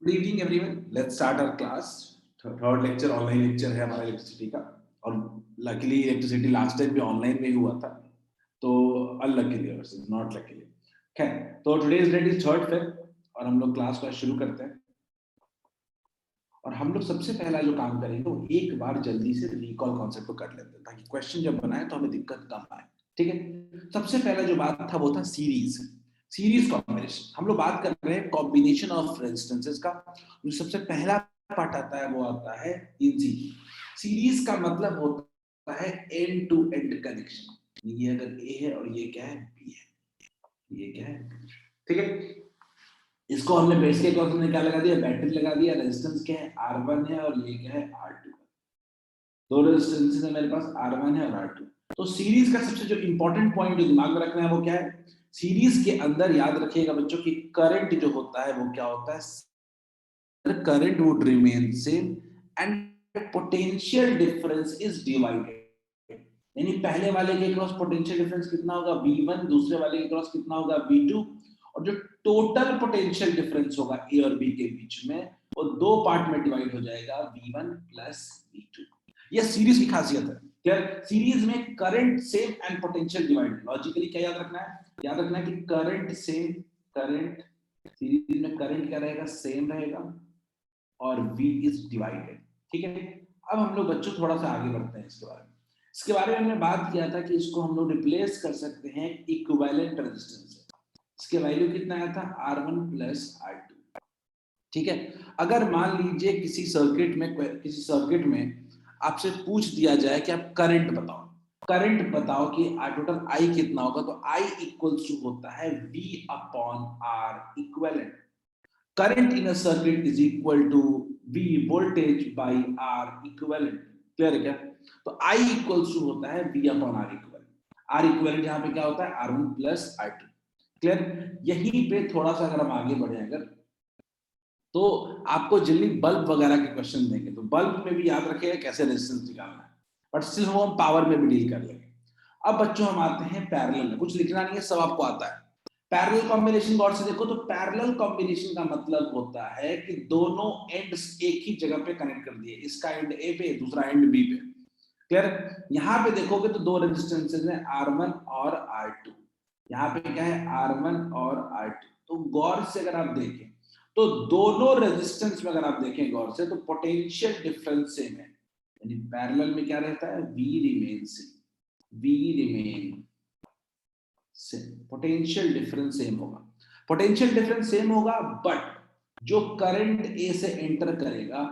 Good evening everyone, let's start our class. Third lecture online lecture है हमारा electricity का। और लकीली इलेक्ट्रिसिटी लास्ट टाइम भी online में ही हुआ था, तो अनलकीली नॉट लकीली। खैर, तो today's date is 3rd Feb और हम लोग क्लास को शुरू करते हैं। और हम लोग सबसे पहला जो काम करेंगे वो एक बार जल्दी से रिकॉल कॉन्सेप्ट को कर लेते हैं, ताकि क्वेश्चन जब बनाए तो हमें दिक्कत कम आए। ठीक है, सबसे पहला जो बात था वो था सीरीज कॉम्बिनेशन। हम लोग बात कर रहे हैं कॉम्बिनेशन ऑफ रेजिस्टेंसेस का। जो सबसे पहला पार्ट आता है वो आता है इन सीरीज का मतलब होता है एंड टू एंड कनेक्शन। ये अगर ए है और ये क्या है, बी है, ये क्या है, ठीक है। इसको हमने बेस के अक्रॉस में क्या लगा दिया, बैटरी लगा दिया। रेजिस्टेंस क्या है, R1 है और ये क्या है, R2। दो रेजिस्टेंस है मेरे पास, R1 है और R2। तो सीरीज का सबसे जो इंपॉर्टेंट पॉइंट जो दिमाग में रखना है वो क्या है, सीरीज के अंदर याद रखिएगा बच्चों की करंट जो होता है वो क्या होता है, current would remain same and potential difference is divided. यानी पहले वाले के क्रॉस पोटेंशियल डिफरेंस कितना होगा, V1, दूसरे वाले के क्रॉस कितना होगा, V2। और जो टोटल पोटेंशियल डिफरेंस होगा ए और बी के बीच में, वो दो पार्ट में डिवाइड हो जाएगा, V1 प्लस V2। यह सीरीज की खासियत है। क्या सीरीज में current same and potential divided. Logically क्या याद रखना है, याद रखना है कि करंट सेम, करंट सीरीज में करंट क्या रहेगा, सेम रहेगा और V इज डिवाइडेड। ठीक है, अब हम लोग बच्चों थोड़ा सा आगे बढ़ते हैं। इसके बारे में हमने बात किया था कि इसको हम लोग रिप्लेस कर सकते हैं इक्विवेलेंट रेजिस्टेंस से। इसके वैल्यू कितना आया था, R1 प्लस R2। ठीक है, अगर मान लीजिए किसी सर्किट में आपसे पूछ दिया जाए कि आप करंट बताओ कि टोटल I कितना होगा, तो I इक्वल्स टू होता है V upon R equivalent. current in a circuit is equal to V voltage by R equivalent। Clear है क्या? तो I equals to होता है V upon R equivalent. R equivalent यहाँ पे क्या होता है, R1 प्लस R2। क्लियर? यहीं पे थोड़ा सा अगर हम आगे बढ़े, अगर तो आपको जल्दी बल्ब वगैरह के क्वेश्चन देंगे, तो बल्ब में भी याद रखिएगा कैसे रेजिस्टेंस निकालना है, बट स्टिल हम पावर में भी डील कर लेंगे। अब बच्चों हम आते हैं पैरेलल में। कुछ लिखना नहीं है, सब आपको आता है। पैरेलल कॉम्बिनेशन गौर से देखो, तो पैरेलल कॉम्बिनेशन का मतलब होता है कि दोनों एंड्स एक ही जगह पे कनेक्ट कर दिए, इसका एंड ए पे, दूसरा एंड बी पे। क्लियर? यहां पे देखोगे तो दो रेजिस्टेंसेस हैं, R1 और R2। यहाँ पे क्या है, R1 और R2। तो गौर से अगर आप देखें तो दोनों रेजिस्टेंस में अगर आप देखें गौर से, तो पोटेंशियल डिफरेंस सेम है। यानी पैरेलल में क्या रहता है, V remain same, potential difference same होगा, बट जो करंट ए से एंटर करेगा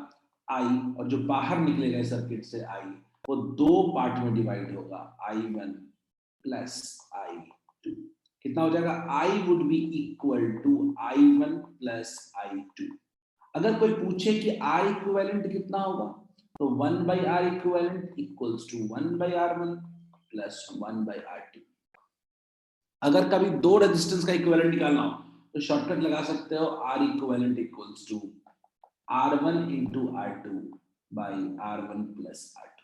I और जो बाहर निकलेगा सर्किट से I, वो दो पार्ट में डिवाइड होगा, I1 प्लस I2। कितना हो जाएगा, I would be equal to I1 plus I2। अगर कोई पूछे कि R इक्विवेलेंट कितना होगा, तो 1 by R equivalent equals to 1 by R1 plus 1 by R2। अगर कभी दो रेजिस्टेंस का इक्विवेलेंट निकालना हो तो शॉर्टकट लगा सकते हो, R equivalent equals to R1 into R2 by R1 plus R2।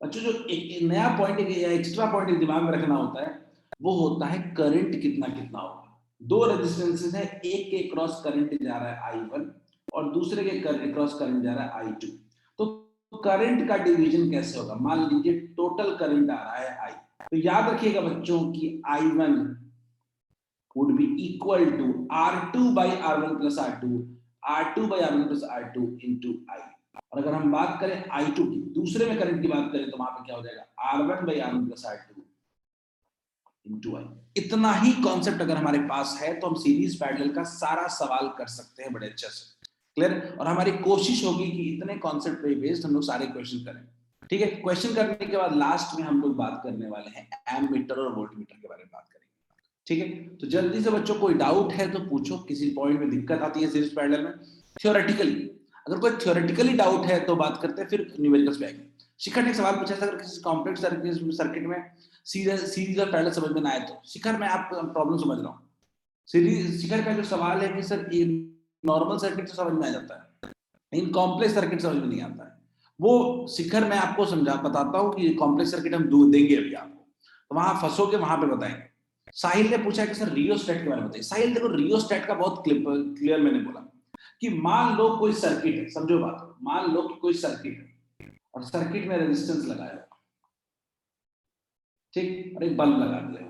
बच्चों जो एक नया पॉइंट या एक्स्ट्रा पॉइंट दिमाग में रखना होता है वो होता है करंट कितना होगा। दो रेजिस्टेंसेस है, एक के क्रॉस करंट जा रहा है I1 और दूसरे के क्रॉस करंट जा रहा है I2। तो करंट का डिवीजन कैसे होगा, मान लीजिए टोटल करंट आ रहा है I, तो याद रखिएगा बच्चों कि I1 would be equal to R2 by R1 plus R2, R2 by R1 plus R2 into I। और अगर हम बात करें I2 की, दूसरे में करंट की बात करें, तो वहां पे क्या हो जाएगा, R1 by R1 plus R2 into I। इतना ही कॉन्सेप्ट अगर हमारे पास है तो हम सीरीज पैरेलल का सारा सवाल कर सकते हैं बड़े अच्छे से। क्लियर? और हमारी कोशिश होगी कि इतने कॉन्सेप्ट पे बेस्ड हम लोग सारे क्वेश्चन करें। ठीक है, क्वेश्चन करने के बाद लास्ट में हम लोग बात करने वाले हैं एमीटर और वोल्टमीटर के बारे में बात करेंगे। ठीक है, तो जल्दी से बच्चों कोई डाउट है तो पूछो, किसी पॉइंट में दिक्कत आती है सीरीज पैरेलल में। थ्योरेटिकली अगर कोई थ्योरेटिकली डाउट है तो बात करते हैं, फिर न्यूमेरिकल्स पे आएंगे। शिखर ने सवाल पूछा था, अगर किसी कॉम्प्लेक्स सर्किट में सीरीज और पैरेलल समझ में ना आए तो। शिखर मैं आप प्रॉब्लम समझ रहा हूँ। शिखर का जो सवाल है कि सर ये नॉर्मल सर्किट तो समझ में आ जाता है, लेकिन कॉम्प्लेक्स सर्किट समझ में नहीं आता है। वो शिखर मैं आपको बताता हूँ कि कॉम्प्लेक्स सर्किट हम देंगे अभी आपको, तो वहां फंसोगे, वहां पे बताएंगे। साहिल ने पूछा कि सर रियोस्टेट के बारे में बताइए। साहिल देखो, रियोस्टेट का बहुत क्लियर मैंने बोला, कि मान लो कोई सर्किट है, समझो बात को, मान लो कि कोई सर्किट है और सर्किट में रेजिस्टेंस लगाया, ठीक, और एक बल्ब लगा दिया।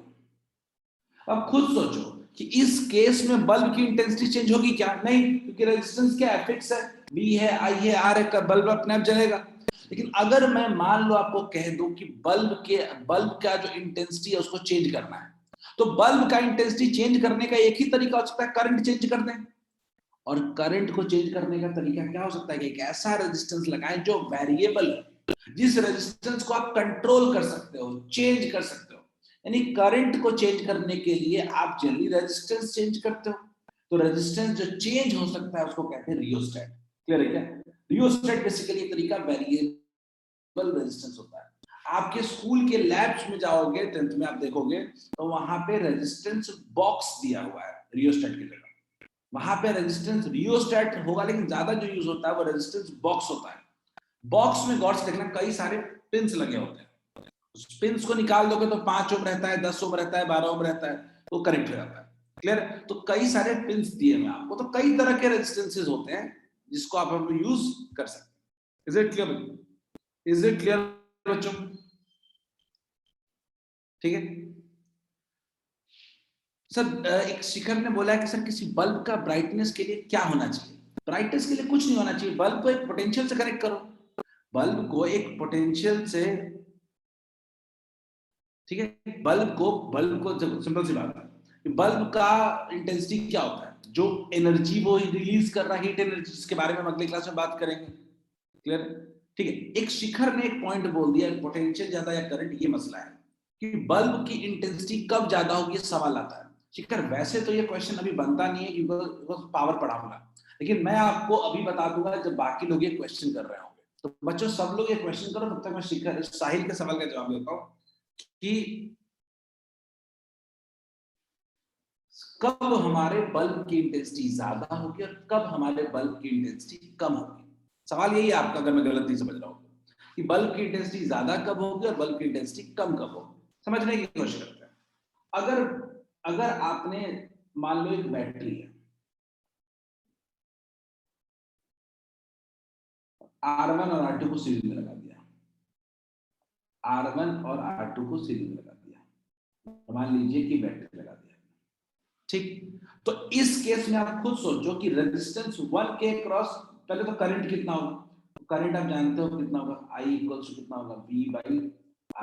अब खुद सोचो कि इस केस में बल्ब की इंटेंसिटी चेंज होगी क्या? नहीं, क्योंकि रेजिस्टेंस क्या है, फिक्स है, बी है, आई है, आर है, बल्ब अपने आप जलेगा। लेकिन अगर मैं मान लो आपको कह दूं कि बल्ब का जो इंटेंसिटी है उसको चेंज करना है, तो बल्ब का इंटेंसिटी चेंज करने का एक ही तरीका हो सकता है, करंट चेंज कर दें। और करंट को चेंज करने का तरीका क्या हो सकता है कि एक ऐसा रेजिस्टेंस लगाएं जो वेरिएबल है, जिस रेजिस्टेंस को आप कंट्रोल कर सकते हो, चेंज कर सकते हो। यानी करंट को चेंज करने के लिए आप जनरली रेजिस्टेंस चेंज करते हो, तो रेजिस्टेंस जो चेंज हो सकता है उसको कहते हैं रियोस्टेट। क्लियर है क्या? रियोस्टेट बेसिकली एक तरीका वेरिएबल रेजिस्टेंस होता है। आपके स्कूल के लैब्स में जाओगे 10th में, आप देखोगे तो वहां पे रेजिस्टेंस बॉक्स दिया हुआ है रियोस्टेट की जगह। वहां पे रेजिस्टेंस रियोस्टेट होगा, लेकिन ज्यादा जो यूज होता है वो रेजिस्टेंस बॉक्स होता है। बॉक्स में गौर से देखना, कई सारे पिंस लगे होते हैं। पिंस को निकाल दोगे तो 5 ओम रहता है, 10 ओम रहता है, 12 ओम रहता है, तो करेक्ट हो जाता है। क्लियर? तो कई सारे पिंस दिए हैं आपको, तो कई तरह के रेजिस्टेंसेस होते हैं जिसको आप हम यूज कर सकते हैं। Is it clear? Is it clear बच्चों? ठीक है सर। एक शिखर ने बोला है कि सर किसी बल्ब का ब्राइटनेस के लिए क्या होना चाहिए? ब्राइटनेस के लिए कुछ नहीं होना चाहिए, बल्ब को एक पोटेंशियल से कनेक्ट करो, बल्ब को एक पोटेंशियल से, ठीक है, बल्ब को सिंपल सी बात है, बल्ब का इंटेंसिटी क्या होता है, जो एनर्जी वो रिलीज कर रहा है, हीट एनर्जी, जिसके बारे में हम अगले क्लास में बात करेंगे। क्लियर? ठीक है। एक शिखर ने एक पॉइंट बोल दिया, पोटेंशियल ज्यादा या करंट, ये मसला है कि बल्ब की इंटेंसिटी कब ज्यादा होगी, सवाल आता है। शिखर वैसे तो ये क्वेश्चन अभी बनता नहीं है क्योंकि पावर पढ़ाऊंगा, लेकिन मैं आपको अभी बता दूंगा जब बाकी लोग ये क्वेश्चन कर रहे होंगे। तो बच्चों सब लोग ये क्वेश्चन करो, तब तक मैं शिखर साहिल के सवाल का जवाब देता हूँ कि कब हमारे बल्ब की इंटेंसिटी ज्यादा होगी और कब हमारे बल्ब की इंटेंसिटी कम होगी। सवाल यही है आपका, अगर मैं गलत नहीं समझ रहा हूँ, कि बल्ब की इंटेंसिटी ज्यादा कब होगी और बल्ब की इंटेंसिटी कम कब होगी, समझने की कोशिश करते हैं। अगर अगर आपने मान लो एक बैटरी है, R1 और R2 को सीरीज में लगा दिया, R1 और R2 को सीरीज में लगा दिया, मान लीजिए कि बैटरी लगा दिया, ठीक। तो इस केस में आप खुद सोचो कि रेजिस्टेंस 1 के क्रॉस, पहले तो करंट कितना होगा, करंट आप जानते हो कितना होगा, I इक्वल्स टू कितना होगा, V by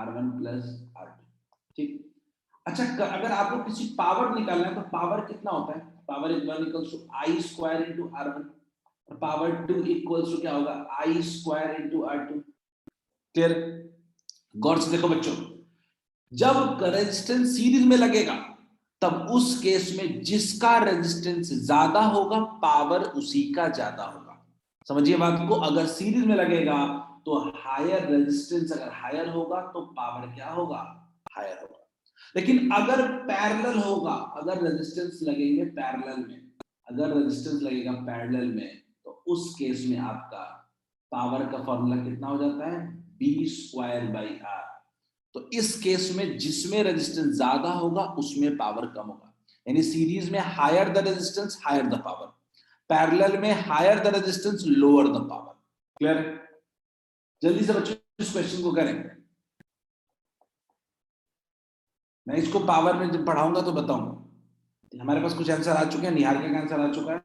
R1 plus R2, ठीक। अच्छा, अगर आपको किसी पावर निकालना है तो पावर कितना होता है, power is 1 equals to I square into R1, और पावर 2 इक्वल्स टू क्या होगा, I square into R2। Clear? गौर से देखो बच्चों, जब रेजिस्टेंस सीरीज में लगेगा तब उस केस में जिसका रेजिस्टेंस ज्यादा होगा पावर उसी का ज्यादा होगा। समझिए बात को, अगर सीरीज में लगेगा तो हायर रेजिस्टेंस अगर हायर होगा तो पावर क्या होगा, हायर होगा। लेकिन अगर पैरेलल होगा, अगर रेजिस्टेंस लगेंगे पैरेलल में, अगर रेजिस्टेंस लगेगा पैरेलल में, तो उस केस में आपका पावर का फॉर्मूला कितना हो जाता है, बी स्क्वायर बाई आर। तो इस केस में जिसमें रेजिस्टेंस ज्यादा होगा उसमें पावर कम होगा, यानी सीरीज में higher the resistance higher the power, parallel में higher the resistance lower the power. Clear? जल्दी से बच्चों इस क्वेश्चन को करें, मैं इसको पावर में जब पढ़ाऊंगा तो बताऊंगा। हमारे पास कुछ आंसर आ चुके हैं, निहारिका का आंसर आ चुका है,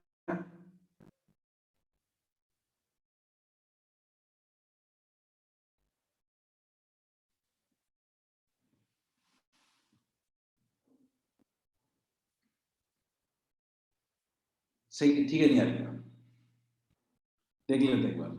सही, ठीक है निहारिका, देख लेते एक बार।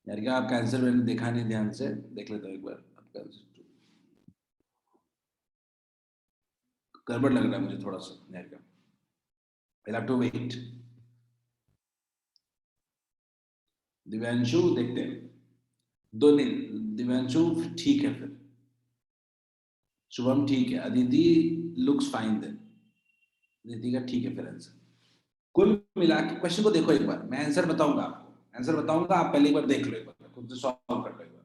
निहारिका आपका आंसर मैंने देखा नहीं ध्यान से, देख लेता हूँ एक बार आपका आंसर। गड़बड़ लग रहा है मुझे थोड़ा सा Niharika, I have to wait. Divyanshu देखते हैं, दो नहीं, दिव्यांशु ठीक है, फिर शुभम ठीक है, Aditi looks fine then, Aditi का ठीक है फिर आंसर। कुल मिला के क्वेश्चन को देखो एक बार, मैं आंसर बताऊंगा आपको, आंसर बताऊंगा, आप पहले एक बार देख लो, एक बार खुद से सॉल्व कर लो एक बार।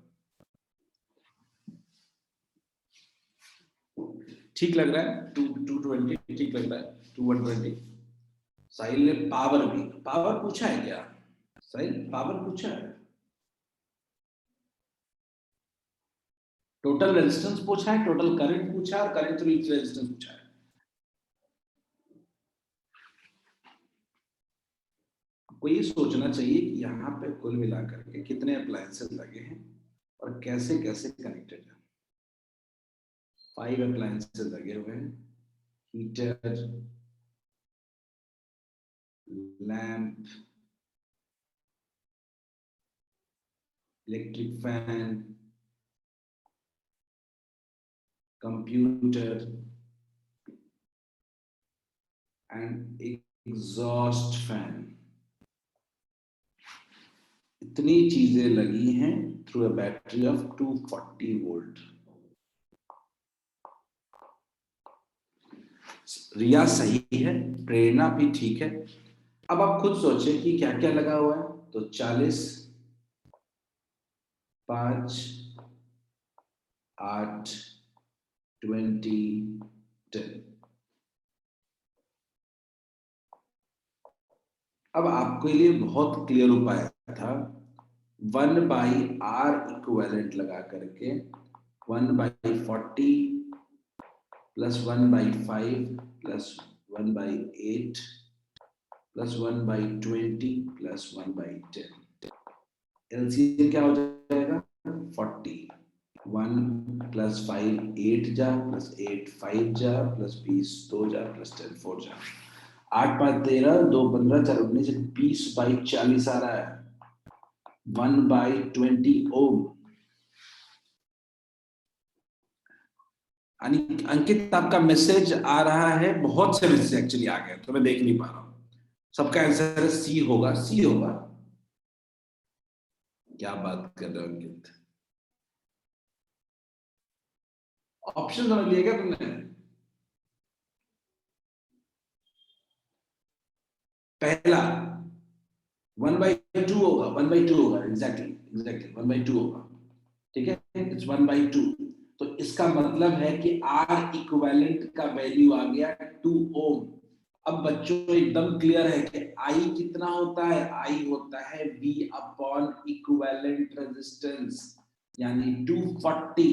ठीक लग रहा है, 220 ठीक लग रहा है, 120। साहिल ने पावर भी, पावर पूछा है क्या? साहिल पावर पूछा है? टोटल रेजिस्टेंस पूछा है, टोटल करंट पूछा है, और करंट थ्रू ईच रेजिस्टेंस पूछा है। आपको ये सोचना चाहिए कि यहाँ पे कुल मिलाकर के कितने अप्लायंसेस लगे हैं और कैसे कैसे कनेक्टेड है। 5 अप्लायंसेस लगे हुए हैं, heater, lamp, electric fan, computer and exhaust fan. इतनी चीजें लगी हैं through a battery of 240 volt. Riya सही है, प्रेरणा भी ठीक है। अब आप खुद सोचें कि क्या क्या लगा हुआ है। तो 40, 5, 8, 20, 10। अब आपके लिए बहुत क्लियर उपाय था, 1/r इक्विवेलेंट लगा करके 1/40 plus 1/5 plus 1/8 plus 1/20 plus 1/10। LCM क्या हो जाएगा? 40। 1 प्लस 5 8 जा, प्लस 8 5 जा, प्लस 20 2 जा, प्लस 10 4 जा। 8 5 13, 2 15, 4 19, 20/40 आ रहा है। 1/20 ओम। अंकित आपका मैसेज आ रहा है, बहुत से मैसेज एक्चुअली आ गए तो मैं देख नहीं पा रहा हूँ। सबका आंसर सी होगा, सी होगा। क्या बात कर रहे हो अंकित? ऑप्शन समझ लिया क्या तुमने? पहला 1/2 होगा, 1/2 होगा, एग्जैक्टली एग्जैक्टली 1/2 होगा। ठीक है, इट्स 1/2। तो इसका मतलब है कि आर इक्विवेलेंट का वैल्यू आ गया 2 ओम। अब बच्चों एकदम क्लियर है कि आई कितना होता है? आई होता है V अपॉन इक्विवेलेंट रेजिस्टेंस, यानी 240।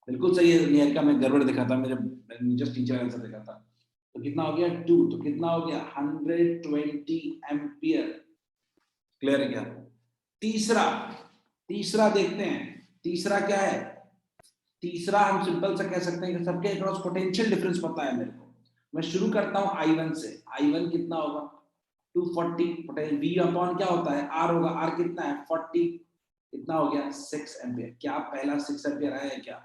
बिल्कुल सही है निहारिका, मैं गड़बड़ दिखा था, मैंने जस्ट टीचर आंसर देखा था। तो कितना हो गया 2, तो कितना हो गया 120 एम्पियर। क्लियर है क्या? तीसरा, तीसरा देखते हैं। तीसरा क्या है? तीसरा हम सिंपल सा कह सकते हैं कि सबके अक्रॉस पोटेंशियल डिफरेंस पता है मेरे को। मैं शुरू करता हूं I1 से। I1 कितना होगा? 240। पोटेंशियल V अपॉन क्या होता है? R होगा। R कितना है? 40। कितना हो गया? 6 एम्पियर। क्या पहला 6 एम्पियर आया है क्या?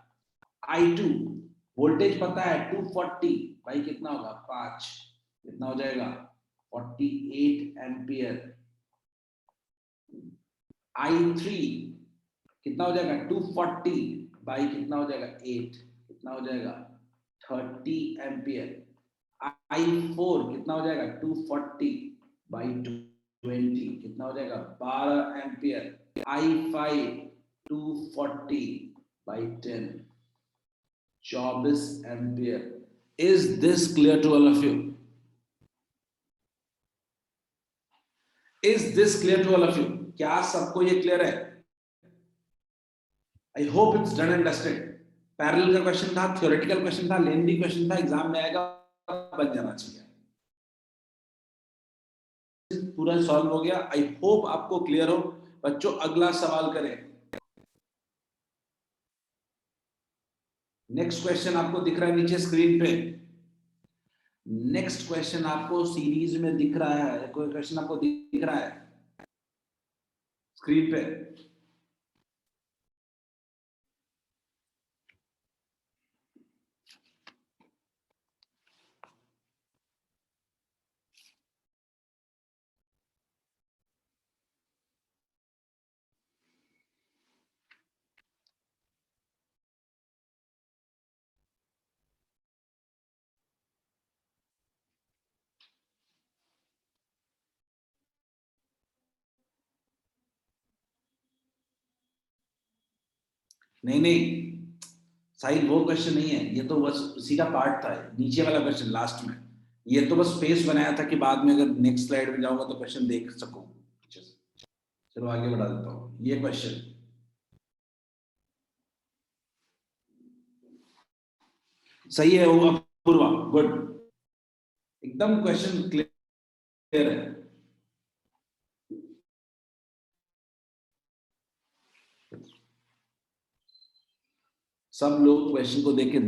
I2 वोल्टेज पता है 240, भाई कितना होगा? 5। कितना हो जाएगा? 48 एम्पियर। I3 कितना हो जाएगा? 240 बाई कितना हो जाएगा? 8। कितना हो जाएगा? 30 एम्पियर। I4 कितना हो जाएगा? 240 बाई 20। कितना हो जाएगा? 12 ampere. I5 240 by 10, 24 ampere. Is this clear to all of you? Is this clear to all of you? क्या सबको ये क्लियर है? I hope it's done and dusted. Parallel का क्वेश्चन था, थ्योरेटिकल क्वेश्चन था, लेंथी क्वेश्चन था, exam में आएगा, बन जाना चाहिए। पूरा सॉल्व हो गया। आई होप आपको क्लियर हो। बच्चों अगला सवाल करें। नेक्स्ट क्वेश्चन आपको दिख रहा है नीचे स्क्रीन पे। नेक्स्ट क्वेश्चन आपको सीरीज में दिख रहा है, कोई क्वेश्चन आपको दिख रहा है स्क्रीन पे? नहीं नहीं, साहिल वो क्वेश्चन नहीं है, ये तो बस उसी का पार्ट था, नीचे वाला क्वेश्चन लास्ट में। ये तो बस स्पेस बनाया था कि बाद में अगर नेक्स्ट स्लाइड में जाऊंगा तो क्वेश्चन देख सकूं। चलो आगे बढ़ा देता हूँ ये क्वेश्चन। सही है वो अपूर्वा, गुड, एकदम क्वेश्चन क्लियर है। सब लोग क्वेश्चन को देख के,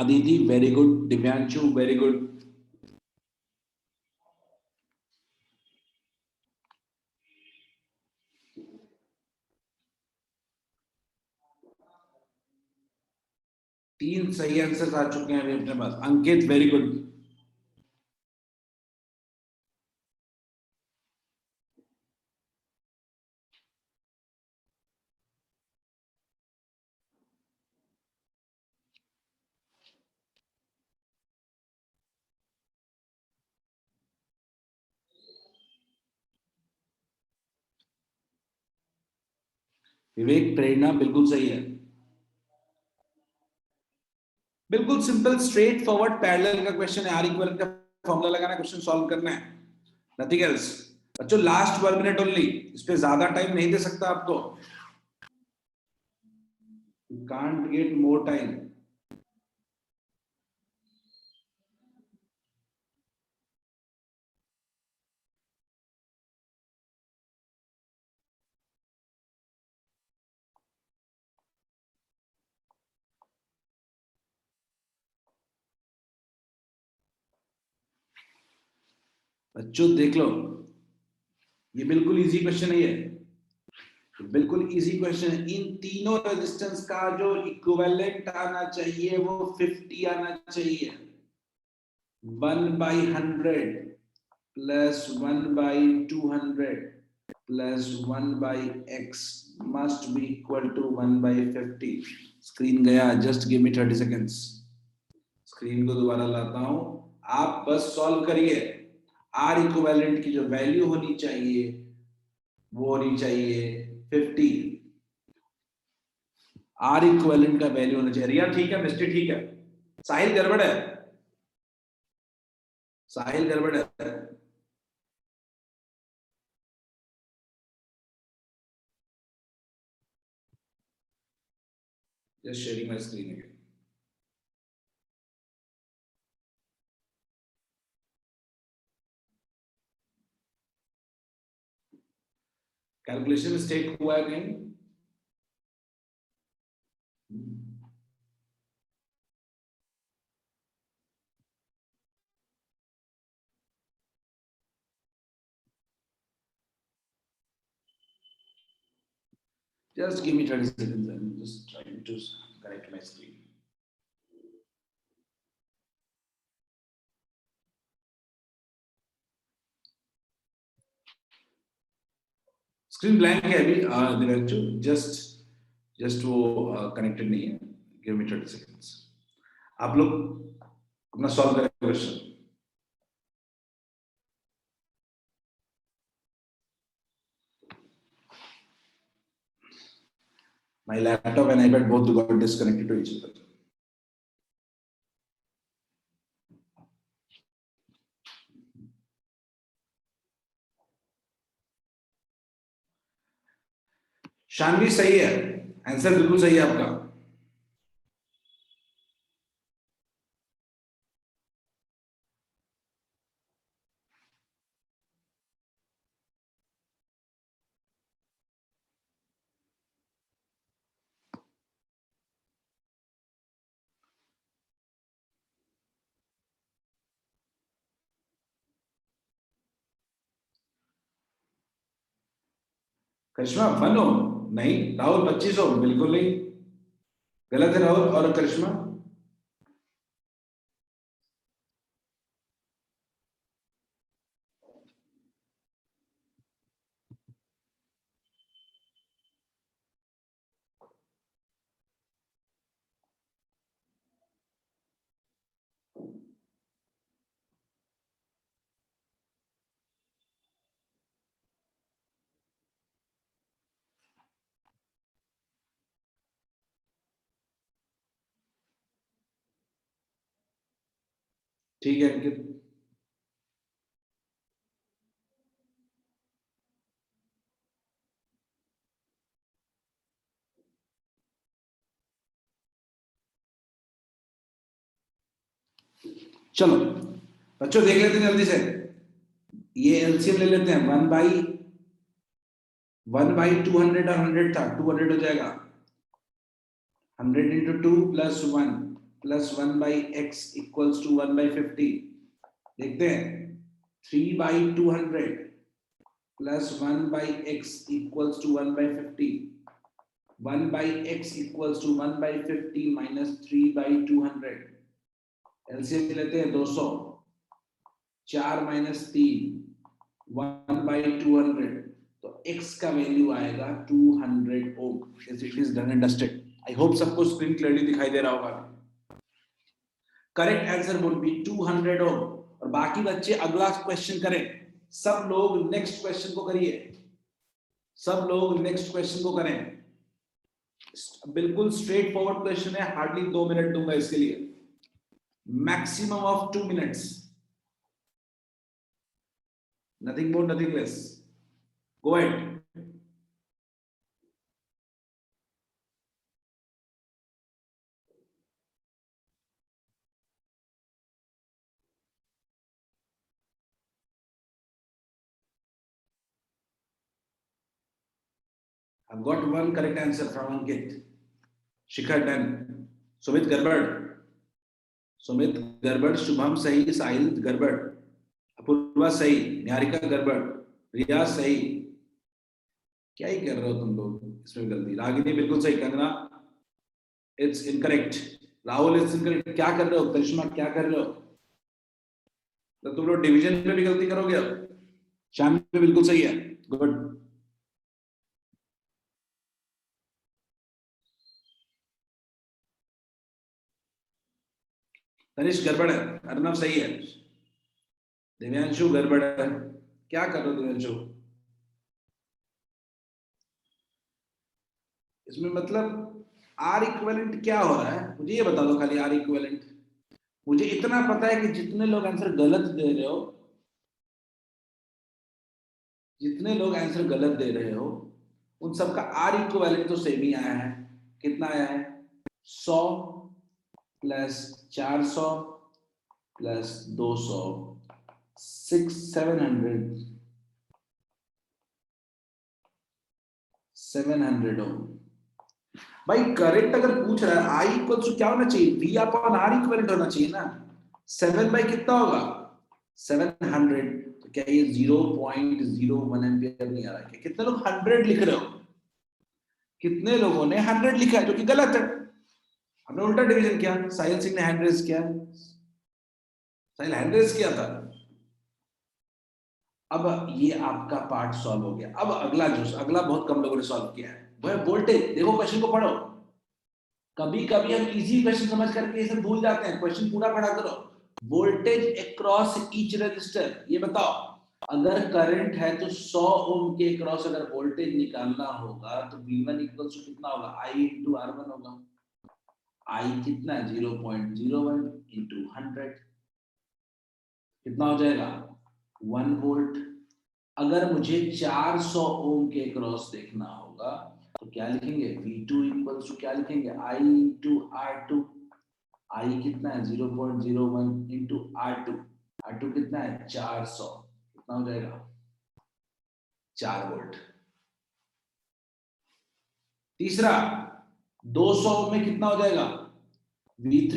Aditi very good, Divyanshu very good. तीन सही आंसर आ चुके हैं अभी अपने पास। अंकित वेरी गुड। विवेक प्रेरणा बिल्कुल सही है। बिल्कुल सिंपल स्ट्रेट फॉरवर्ड पैरेलल का क्वेश्चन है, आर इक्वल का फॉर्मूला लगाना, क्वेश्चन सॉल्व करना है, नथिंग एल्स। बच्चों लास्ट 1 मिनट ओनली, इस पे ज्यादा टाइम नहीं दे सकता आपको, you can't get more time. बच्चों देख लो, ये बिल्कुल इजी क्वेश्चन है, ये बिल्कुल इजी क्वेश्चन है। इन तीनों रेजिस्टेंस का जो इक्विवेलेंट आना चाहिए वो 50 आना चाहिए। 1/100 plus 1/200 plus 1/x must be equal to 1/50। Screen गया, just give me 30 seconds. Screen को दोबारा लाता हूं, आप बस सॉल्व करिए। आर इक्विवेलेंट की जो वैल्यू होनी चाहिए वो होनी चाहिए 50। आर इक्विवेलेंट का वैल्यू होना चाहिए। रिया ठीक है, मिस्टर ठीक है, साहिल गड़बड़ है, साहिल गड़बड़ है। Just sharing my screen again. Calculation mistake हुआ है कहीं? Just give me 30 seconds. I'm just trying to connect my screen. Screen blank है अभी दिव्यांशु, जस्ट जस्ट वो कनेक्टेड नहीं है। गिव मी 30 सेकंड्स, आप लोग अपना सॉल्व करें question. My laptop and iPad both got disconnected to each other. Shanvi सही है, आंसर बिल्कुल सही है आपका। करिश्मा 1 हो? नहीं। राहुल 25 हो? बिल्कुल नहीं, गलत है राहुल और करिश्मा। ठीक है अंकित। चलो बच्चों देख लेते हैं जल्दी से, ये एलसीएम ले लेते हैं। 1/200 और 100 था, 200 हो जाएगा। 100 into 2 plus 1 plus 1 by x equals to 1 by 50। देखते हैं 3/200 plus 1 by x equals to 1 by 50। 1 by x equals to 1 by 50 minus 3/200। LCM लेते हैं 200, 4 minus 3, 1/200। तो x का वैल्यू आएगा 200 ohm. It is done and dusted. I hope सबको screen clearly दिखाई दे रहा होगा। Correct answer would be 200 ohm. और बाकी बच्चे अगला क्वेश्चन करें। सब लोग नेक्स्ट क्वेश्चन को करिए, सब लोग नेक्स्ट क्वेश्चन को करें। बिल्कुल स्ट्रेट फॉरवर्ड क्वेश्चन है, हार्डली 2 मिनट दूंगा इसके लिए, maximum of 2 minutes, nothing more nothing less. Go ahead. I've got one correct answer from Ankit. Shikhar done. Sumit गड़बड़, सुमित गड़बड़, शुभम सही, साहिल गड़बड़, अपूर्वा सही, निहारिका गड़बड़, रिया सही। क्या ही कर रहे हो तुम लोग, इसमें गलती। रागिनी बिल्कुल सही, Kangana it's incorrect, Rahul it's incorrect. क्या कर रहे हो करिश्मा, क्या कर रहे हो? तो तुम लोग डिवीजन में भी गलती करोगे अब। शाम में बिल्कुल सही है, गुड। तनिष गड़बड़ है, अर्नव सही है, दिव्यांशु गड़बड़ है। क्या कर रहे हो दिव्यांशु? इसमें मतलब आर इक्विवेलेंट क्या हो रहा है, मुझे ये बता दो खाली। आर इक्विवेलेंट मुझे इतना पता है कि जितने लोग आंसर गलत दे रहे हो, जितने लोग आंसर गलत दे रहे हो उन सबका आर इक्विवेलेंट तो सेम ही आया है। कितना आया है? 100 प्लस 400 प्लस 200, 700 ओम। भाई करेक्ट अगर पूछ रहा है आई इक्वल टू क्या होना चाहिए? वी अपॉन आर इक्वलेंट होना चाहिए ना। 7 बाई कितना होगा? 700। तो क्या ये 0.01 एम्पियर नहीं आ रहा है? कितने लोग 100 लिख रहे हो? कितने लोगों ने 100 लिखा है, जो कि गलत है। हमने उल्टा डिवीजन किया। साहिल सिंह ने हैंड रेज किया, साहिल हैंड रेज किया था। अब ये आपका पार्ट सॉल्व हो गया। अब अगला अगला बहुत कम लोगों ने सॉल्व किया है, वो है वोल्टेज। देखो क्वेश्चन को पढ़ो। कभी कभी हम इजी क्वेश्चन समझ करके इसे भूल जाते हैं, क्वेश्चन पूरा पढ़ा करो। वोल्टेज अक्रॉस ईच रेजिस्टर, ये बताओ अगर करंट है तो 100 ओम के अक्रॉस अगर वोल्टेज निकालना होगा तो V1 इक्वल्स टू कितना होगा? I into R1 होगा। I कितना है? 0.01 into 100, कितना हो जाएगा? 1 वोल्ट। अगर मुझे 400 ओम के क्रॉस देखना होगा तो क्या लिखेंगे? V2 इक्वल्स टू क्या लिखेंगे? I into R2। I कितना है? 0.01 into R2। R2 कितना है? 400, कितना हो जाएगा? 4 वोल्ट। तीसरा 200 में कितना हो जाएगा? V3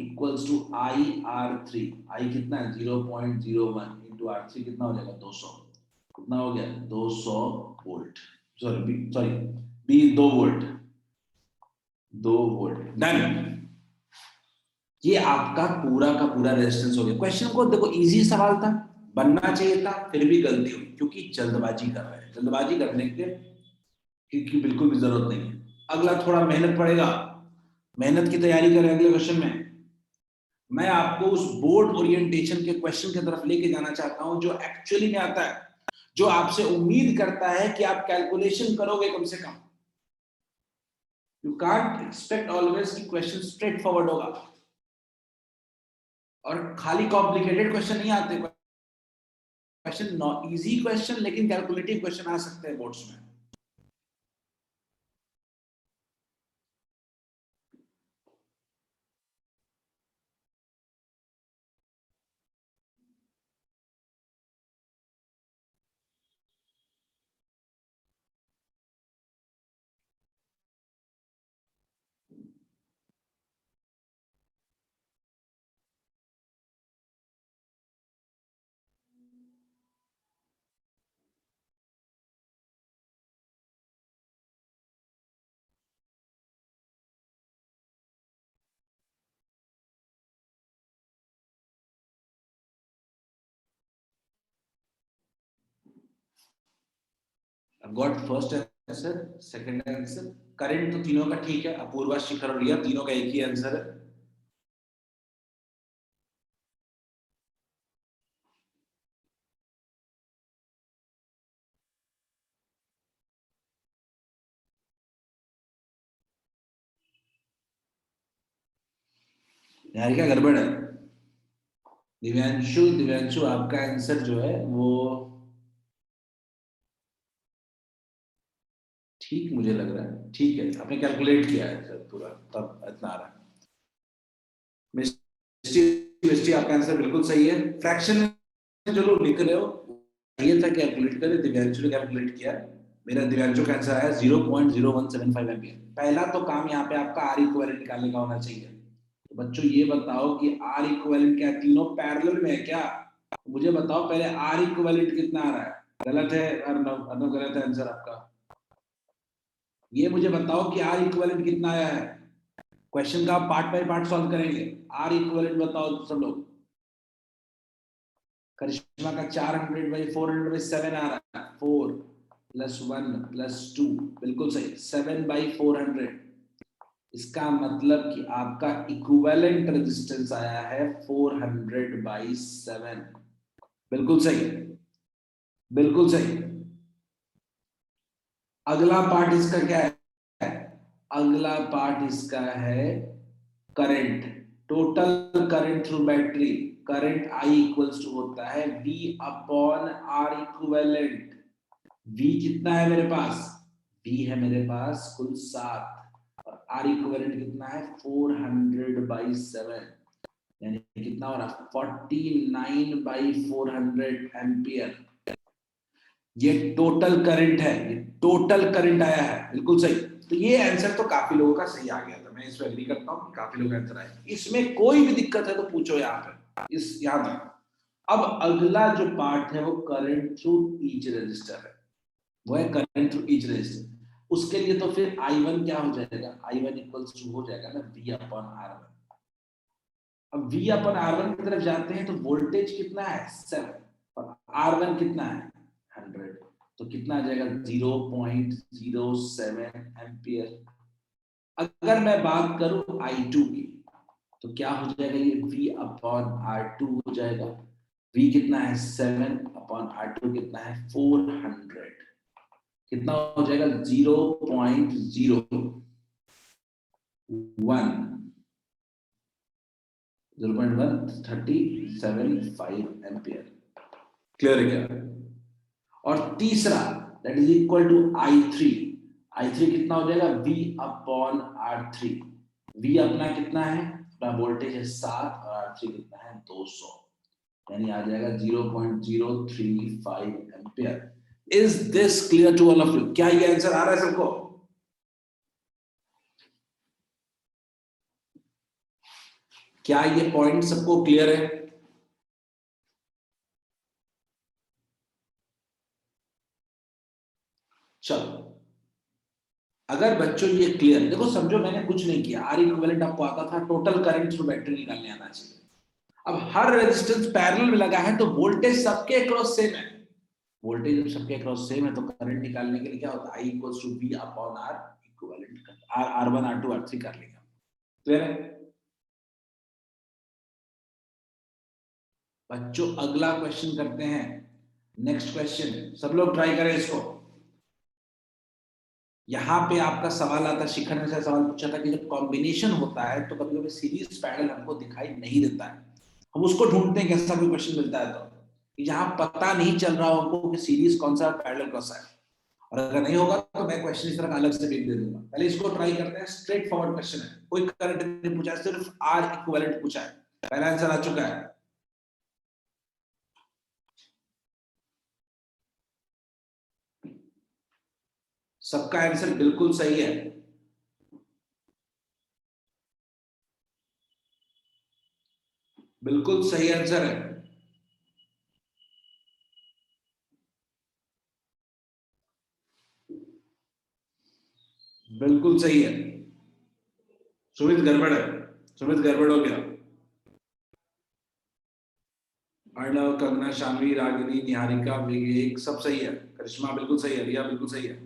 equals to IR3। I कितना है? 0.01 into R3, कितना हो जाएगा? 200। कितना हो गया? 200 volt. Sorry be 2 volt, 2 volt. Done. ये आपका पूरा का पूरा रेजिस्टेंस हो गया। क्वेश्चन को देखो, इजी सवाल था, बनना चाहिए था, फिर भी गलती हुई क्योंकि जल्दबाजी कर रहे हैं। जल्दबाजी करने के क्योंकि बिल्कुल भी जरूरत नहीं है। अगला थोड़ा मेहनत पड़ेगा, मेहनत की तैयारी करें। अगले क्वेश्चन में मैं आपको उस बोर्ड ओरिएंटेशन के क्वेश्चन की तरफ लेके जाना चाहता हूं जो एक्चुअली में आता है, जो आपसे उम्मीद करता है कि आप कैलकुलेशन करोगे कम से कम। यू कांट एक्सपेक्ट ऑलवेज कि क्वेश्चन स्ट्रेट फॉरवर्ड होगा। और खाली कॉम्प्लिकेटेड क्वेश्चन नहीं आते, क्वेश्चन इजी क्वेश्चन लेकिन कैलकुलेटिव क्वेश्चन आ सकते हैं बोर्ड्स में। Got first answer, second answer, current तो तीनों का ठीक है, अपूर्वा, शिखर और रिया तीनों का एक ही आंसर है। यार क्या गड़बड़ है? दिव्यांशु, दिव्यांशु आपका आंसर जो है वो ठीक मुझे लग रहा है, ठीक है, आपने कैलकुलेट किया है सर पूरा, तब इतना आ रहा है। मिस्टी, मिस्टी आपका आंसर बिल्कुल सही है। फ्रैक्शन में जो लोग लिख रहे हो ये था कैलकुलेट करें, दिव्यांशु ने कैलकुलेट किया। मेरा दिव्यांशु का आंसर आया 0.0175 एम्पियर। पहला तो काम यहाँ पे आपका आर इक्विवेलेंट निकालने का होना चाहिए। तो बच्चों ये बताओ कि आर इक्विवेलेंट क्या तीनों पैरेलल में है क्या? मुझे बताओ पहले आर इक्विवेलेंट कितना आ रहा है। गलत है अर्नव, अर्नव गलत है आंसर आपका। ये मुझे बताओ कि आर इक्विवेलेंट कितना आया है। क्वेश्चन का पार्ट बाय पार्ट सॉल्व करेंगे। आर इक्विवेलेंट बताओ सब लोग। करिश्मा का 400/400/7 आ रहा है, 4 + 1 + 2, बिल्कुल सही, 7/400। इसका मतलब कि आपका इक्विवेलेंट रेजिस्टेंस आया है 400/7। बिल्कुल सही, बिल्कुल सही। अगला पार्ट इसका क्या है? अगला पार्ट इसका है current, total current through battery. Current I equals to होता है V/R इक्विवेलेंट। V कितना है मेरे पास? V है मेरे पास कुल 7 और R इक्विवेलेंट कितना है 400/7, यानी कितना हो रहा 49/400 एम्पियर। ये टोटल करंट है, ये टोटल करंट आया है, बिल्कुल सही। तो ये आंसर तो काफी लोगों का सही आ गया था, मैं इसमें एग्री करता हूँ, काफी लोग आंसर आए। इसमें कोई भी दिक्कत है तो पूछो यहाँ पे, इस याद रखो। अब अगला जो पार्ट है वो करंट थ्रू ईच रेजिस्टर है, वो है करंट थ्रू ईच रेजिस्टर। उसके लिए तो फिर I1 क्या हो जाएगा? I1 इक्वल्स टू हो जाएगा ना V/R1। अब V/R1 की तरफ जाते हैं तो वोल्टेज कितना है 7 और R1 कितना है 100, तो कितना आ जाएगा 0.07 एम्पियर। अगर मैं बात करूं I2 की तो क्या हो जाएगा, ये V/R2 हो जाएगा। V कितना है 7/R2 कितना है 400, कितना हो जाएगा 0.137 एम्पियर। क्लियर है क्या? और तीसरा that is equal to I3। I3 कितना हो जाएगा V/R3। V अपना कितना है, अपना वोल्टेज है 7 और R3 कितना है 200, यानी आ जाएगा 0.035 ampere. Is this clear to all of you? क्या ये आंसर आ रहा है सबको? क्या ये पॉइंट सबको क्लियर है? चलो, अगर बच्चों ये क्लियर, देखो समझो मैंने कुछ नहीं किया, आर इक्विवेलेंट आपको आता था, टोटल करंट थ्रू बैटरी निकालने आना चाहिए। अब हर रेजिस्टेंस पैरेलल में लगा है तो वोल्टेज सबके अक्रॉस सेम है। वोल्टेज जब सबके अक्रॉस सेम है तो करंट निकालने के लिए क्या होता है I equals to V/R equivalent, R1 R2 R3 कर लेगा। क्लियर है बच्चों? अगला क्वेश्चन करते हैं, नेक्स्ट क्वेश्चन, सब लोग ट्राई करें इसको। यहाँ पे आपका सवाल आता, शिखर ने से सवाल पूछा था कि जब कॉम्बिनेशन होता है तो कभी कभी सीरीज पैरेलल हमको दिखाई नहीं देता है, हम उसको ढूंढते हैं कैसा कोई क्वेश्चन मिलता है तो जहां पता नहीं चल रहा हो हमको कि सीरीज कौन सा पैरेलल कौन सा है। और अगर नहीं होगा तो मैं क्वेश्चन इस तरह का अलग से भी दे दूंगा। पहले इसको ट्राई करते हैं, स्ट्रेट फॉरवर्ड क्वेश्चन है, कोई करंट नहीं पूछा है, सिर्फ आर इक्विवेलेंट पूछा है। पहला आंसर आ चुका है। सबका आंसर बिल्कुल सही है। बिल्कुल सही आंसर है। बिल्कुल सही है। सुमित गड़बड़ है, सुमित गड़बड़ हो गया। अर्णव, कंगना, शानवी, रागिनी, निहारिका, विवेक सब सही है। करिश्मा बिल्कुल सही है, रिया बिल्कुल सही है।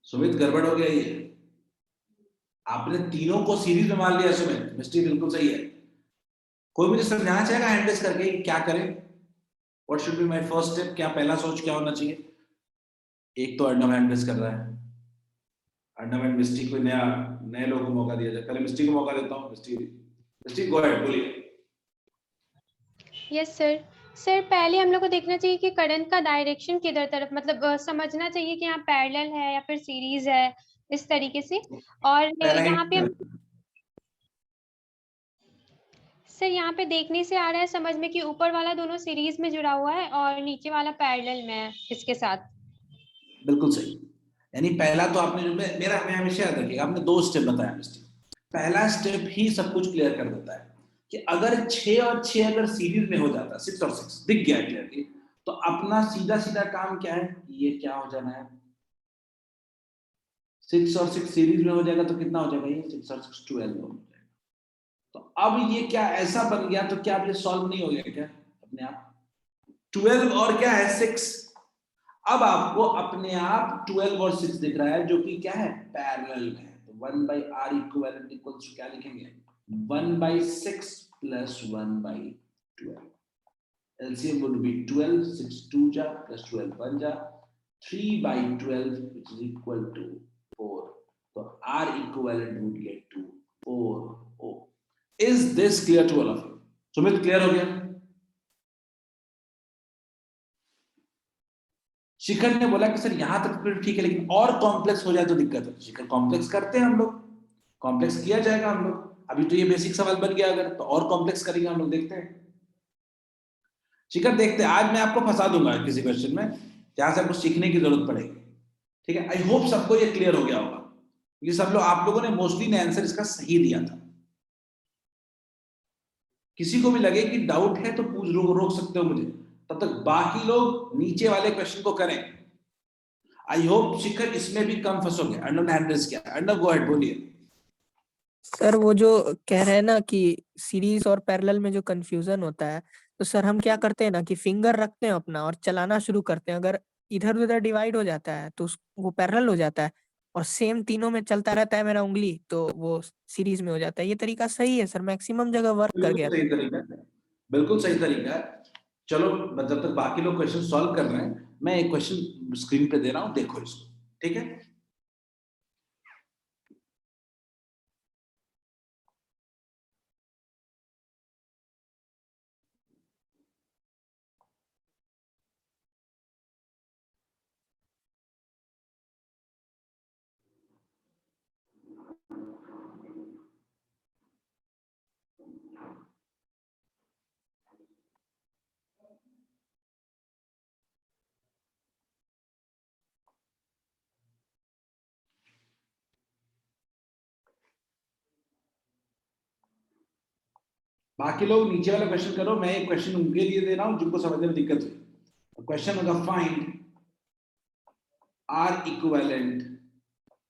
सुमित गड़बड़ हो गया ये, आपने तीनों को सीरीज में मान लिया। सुमित, मिस्टी बिल्कुल सही है। कोई मुझे समझाना चाहेगा हैंड रेस करके क्या करें? What should be my first step? क्या पहला सोच क्या होना चाहिए? एक तो अर्णव हैंड रेस कर रहा है, अर्णव एंड मिस्टी को नया, नए लोगों को मौका दिया जाए। पहले मिस्टी को मौका देता हूँ। मिस्टी, मिस्टी गो अहेड, बोलिए। Yes sir. सर पहले हम लोग को देखना चाहिए कि करंट का डायरेक्शन किधर तरफ, मतलब समझना चाहिए कि यहाँ पैरेलल है या फिर सीरीज है, इस तरीके से। और पहला यहाँ पे हम, हिंट, सर यहाँ पे देखने से आ रहा है समझ में कि ऊपर वाला दोनों सीरीज में जुड़ा हुआ है और नीचे वाला पैरेलल में है इसके साथ। बिल्कुल सही। यानी पहला तो आपने जो मेरा, मैं हमेशा याद रखिएगा, आपने दो स्टेप बताया मिस्टी। पहला स्टेप ही सब कुछ क्लियर कर देता है कि अगर 6 और 6 अगर सीरीज में हो जाता, 6 और 6 दिख गया क्लियरली, तो अपना सीधा सीधा काम क्या है, ये क्या हो जाना है, 6 और 6 सीरीज में हो जाएगा तो कितना हो जाएगा, ये 6 और 6 12 हो जाएगा। तो अब ये क्या ऐसा बन गया, तो क्या अब ये सॉल्व नहीं हो गया क्या अपने आप? 12 और क्या है, 6। अब आपको अपने आप 12 और 6 दिख रहा है जो कि क्या है, पैरेलल है। तो 1 by r equivalent equals to क्या लिखेंगे, 1 by 6 plus 1 by 12। LCM would be 12, 6 2 ja plus 12 1 ja, 3 by 12 which is equal to 4। So R equivalent would get to 4 O। Is this clear to all of you? Sumit clear हो गया? शिखर ने बोला कि sir यहां तक तो ठीक है, लेकिन और कॉम्प्लेक्स हो जाए तो दिक्कत है। शिखर, कॉम्प्लेक्स करते हैं हम लोग, कॉम्प्लेक्स किया जाएगा हम लोग। अभी तो ये बेसिक सवाल बन गया, अगर तो और कॉम्प्लेक्स करेंगे हम लोग, देखते हैं। शिखर देखते हैं, आज मैं आपको फंसा दूंगा किसी क्वेश्चन में जहां से आपको सीखने की जरूरत पड़ेगी। ठीक है, आई होप सबको ये क्लियर हो गया होगा, क्योंकि सब लोग, आप लोगों ने मोस्टली ने आंसर इसका सही दिया था। किसी को भी लगे कि डाउट है तो पूछ रोक सकते हो मुझे, तब तक बाकी लोग नीचे वाले क्वेश्चन को करें। आई होप शिखर इसमें भी कम फंसोगे। अर्णव ने हैंड रेज किया, अर्णव गो अहेड, बोलिए। सर वो जो कह रहे हैं ना कि सीरीज और पैरेलल में जो कंफ्यूजन होता है, तो सर हम क्या करते हैं ना कि फिंगर रखते हैं अपना और चलाना शुरू करते हैं। अगर इधर उधर डिवाइड हो जाता है तो वो पैरेलल हो जाता है, और सेम तीनों में चलता रहता है मेरा उंगली, तो वो सीरीज में हो जाता है। ये तरीका सही है सर, मैक्सिमम जगह वर्क कर बिल्कुल गया सही तरीका है, बिल्कुल सही तरीका है। चलो, जब तक बाकी लोग क्वेश्चन सॉल्व कर रहे हैं, मैं एक क्वेश्चन स्क्रीन पे दे रहा हूं, देखो इसको। ठीक है, बाकी लोग नीचे वाला क्वेश्चन करो, मैं एक क्वेश्चन उनके लिए दे रहा हूं जिनको समझने में दिक्कत हुई। क्वेश्चन होगा, find R equivalent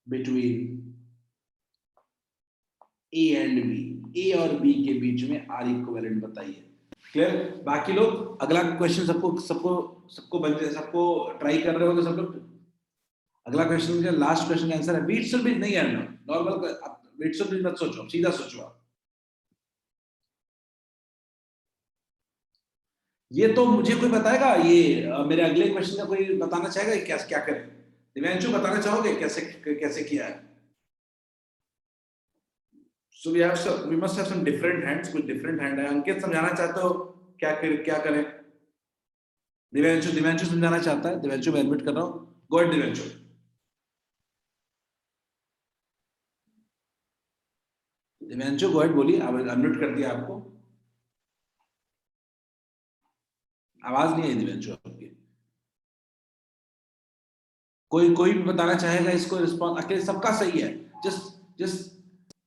between A and B. A और बी के बीच में आर इक्विवेलेंट बताइए। क्लियर? बाकी लोग अगला क्वेश्चन सबको सबको सबको बन जाए, सबको ट्राई कर रहे हो तो सब लोग। अगला क्वेश्चन का लास्ट क्वेश्चन का आंसर है बीट्स और बीट नहीं है, नॉर्मल बीट्स और बीट मत सोचो, सीधा सोचो आप। ये तो मुझे कोई बताएगा, ये मेरे अगले क्वेश्चन का कोई बताना चाहेगा क्या क्या करें? दिव्यांशु, बताना चाहोगे कैसे कैसे किया है? So we must have some different hands. कुछ different hand है. अंकित समझाना चाहते हो क्या करें? दिव्यांशु समझाना चाहता है. दिव्यांशु मैं एडमिट कर रहा हूँ. Go ahead Divyanshu. Divyanshu go ahead बोलिए. अनम्यूट कर दिया आपको. आवाज नहीं आई दिव्यांशु आपकी. कोई भी बताना चाहेगा इसको रिस्पॉन्स. अकेले सबका सही है. Just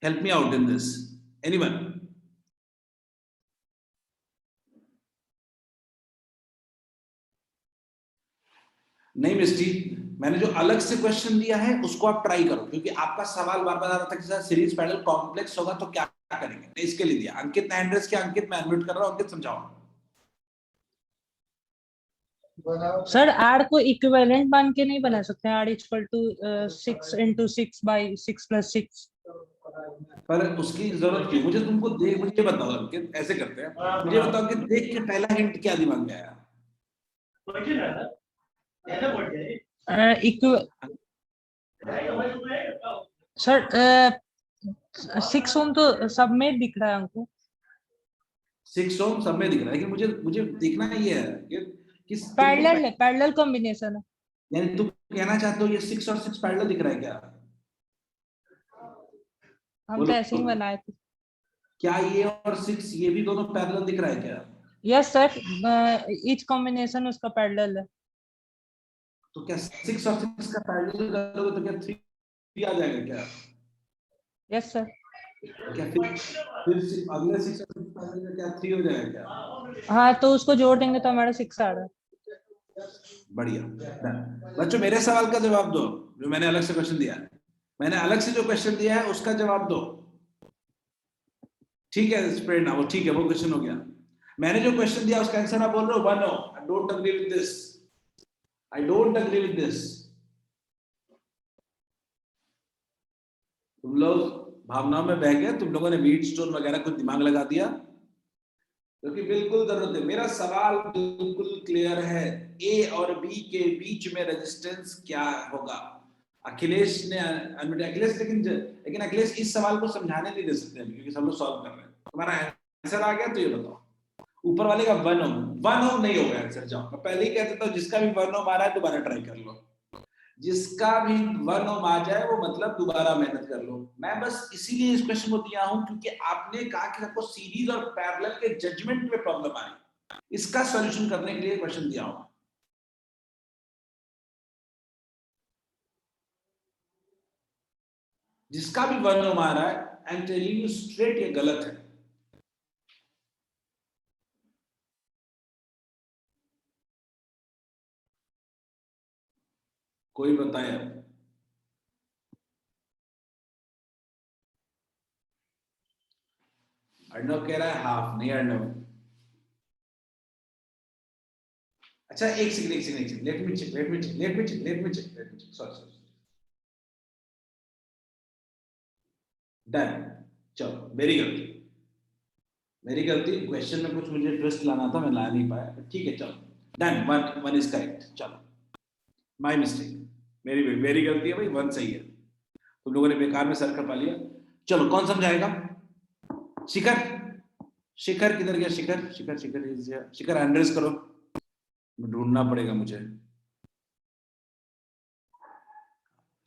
help me out in this. Anyone? नहीं मिस्टी, मैंने जो अलग से क्वेश्चन दिया है उसको आप ट्राई करो, क्योंकि आपका सवाल बार बार आ रहा था कि सर सीरीज पैरेलल कॉम्प्लेक्स होगा तो क्या करेंगे. मैं इसके लिए दिया. अंकित ने हैंड रेज किया. अंकित मैं अनम्यूट कर रहा हूं. अंकित समझाओ. सर आर को इक्विवेलेंट मान के नहीं बना सकते. R equal to 6 into 6 by 6 plus 6. पर उसकी जरूरत क्यों? मुझे बताओ अंकित, ऐसे करते हैं. मुझे बताओ कि देख के पहला हिंट क्या दिमाग में आया? सर 6 ओम तो सब में दिख रहा है हमको. 6 ओम सब में दिख रहा है, लेकिन मुझे देखना ये है कि किस पैरेलल है, पैरेलल कॉम्बिनेशन है. यानी तुम कहना चाहते हो ये 6 और 6 पैरेलल दिख रहा है क्या? हम तो ऐसे ही बनाए थे. क्या ये और 6 ये भी दोनों पैरेलल दिख रहा है क्या? यस सर, ईच कॉम्बिनेशन उसका पैरेलल है. तो क्या 6 और 6 का पैरेलल करोगे तो क्या 3 आ जाएगा क्या? Yes sir. क्या फिर अगले 6 और 6 पैरेलल का क्या 3 हो जाएगा क्या? हाँ, तो उसको जोड़ देंगे तो हमारा 6 आ रहा है. बढ़िया. बच्चों मेरे सवाल का जवाब दो, जो मैंने अलग से क्वेश्चन दिया है. मैंने अलग से जो क्वेश्चन दिया है उसका जवाब दो. ठीक है प्रेरणा, वो ठीक है, वो क्वेश्चन हो गया. मैंने जो क्वेश्चन दिया उसका आंसर आप बोल रहे हो 1 no. I don't agree with this. I don't agree with this. तुम लोग भावनाओं में बह गए. तुम लोगों ने वीट स्टोन वगैरह कुछ दिमाग लगा दिया, क्योंकि बिल्कुल जरूरत है. मेरा सवाल बिल्कुल क्लियर है. ए और बी के बीच में रेजिस्टेंस क्या होगा? अखिलेश ने लेकिन अखिलेश इस सवाल को समझाने नहीं दे सकते क्योंकि सब लोग सॉल्व कर रहे हैं. तुम्हारा आंसर आ गया तो ये बताओ. ऊपर वाले का 1 ओम नहीं होगा आंसर. जाओ, मैं पहले ही कह देता हूं जिसका भी 1 ओम आ रहा है दोबारा ट्राई कर लो. जिसका भी 1 ओम आ जाए वो मतलब दोबारा मेहनत कर लो. मैं बस इसीलिए इस क्वेश्चन को दिया हूं क्योंकि आपने कहा कि आपको सीरीज और पैरेलल के जजमेंट में प्रॉब्लम आ रही. इसका सॉल्यूशन करने के लिए क्वेश्चन दिया हूं. जिसका भी 1 ओम आ रहा है, I am telling you straight, ये गलत है. कोई बताए? अर्णव कह रहा है हाफ. नहीं अर्णव. अच्छा एक second. Let me check. Sorry. Done. चलो, मेरी गलती. क्वेश्चन में कुछ मुझे ट्विस्ट लाना था, मैं ला नहीं पाया. ठीक है, चलो. डन. One is correct. चलो, माय मिस्टेक. मेरी गलती है भाई. 1 सही है. तुम लोगों ने बेकार में सर खपा लिया. चलो, कौन समझाएगा? शिखर किधर गया? शिखर हैंड रेज करो. ढूंढना पड़ेगा मुझे.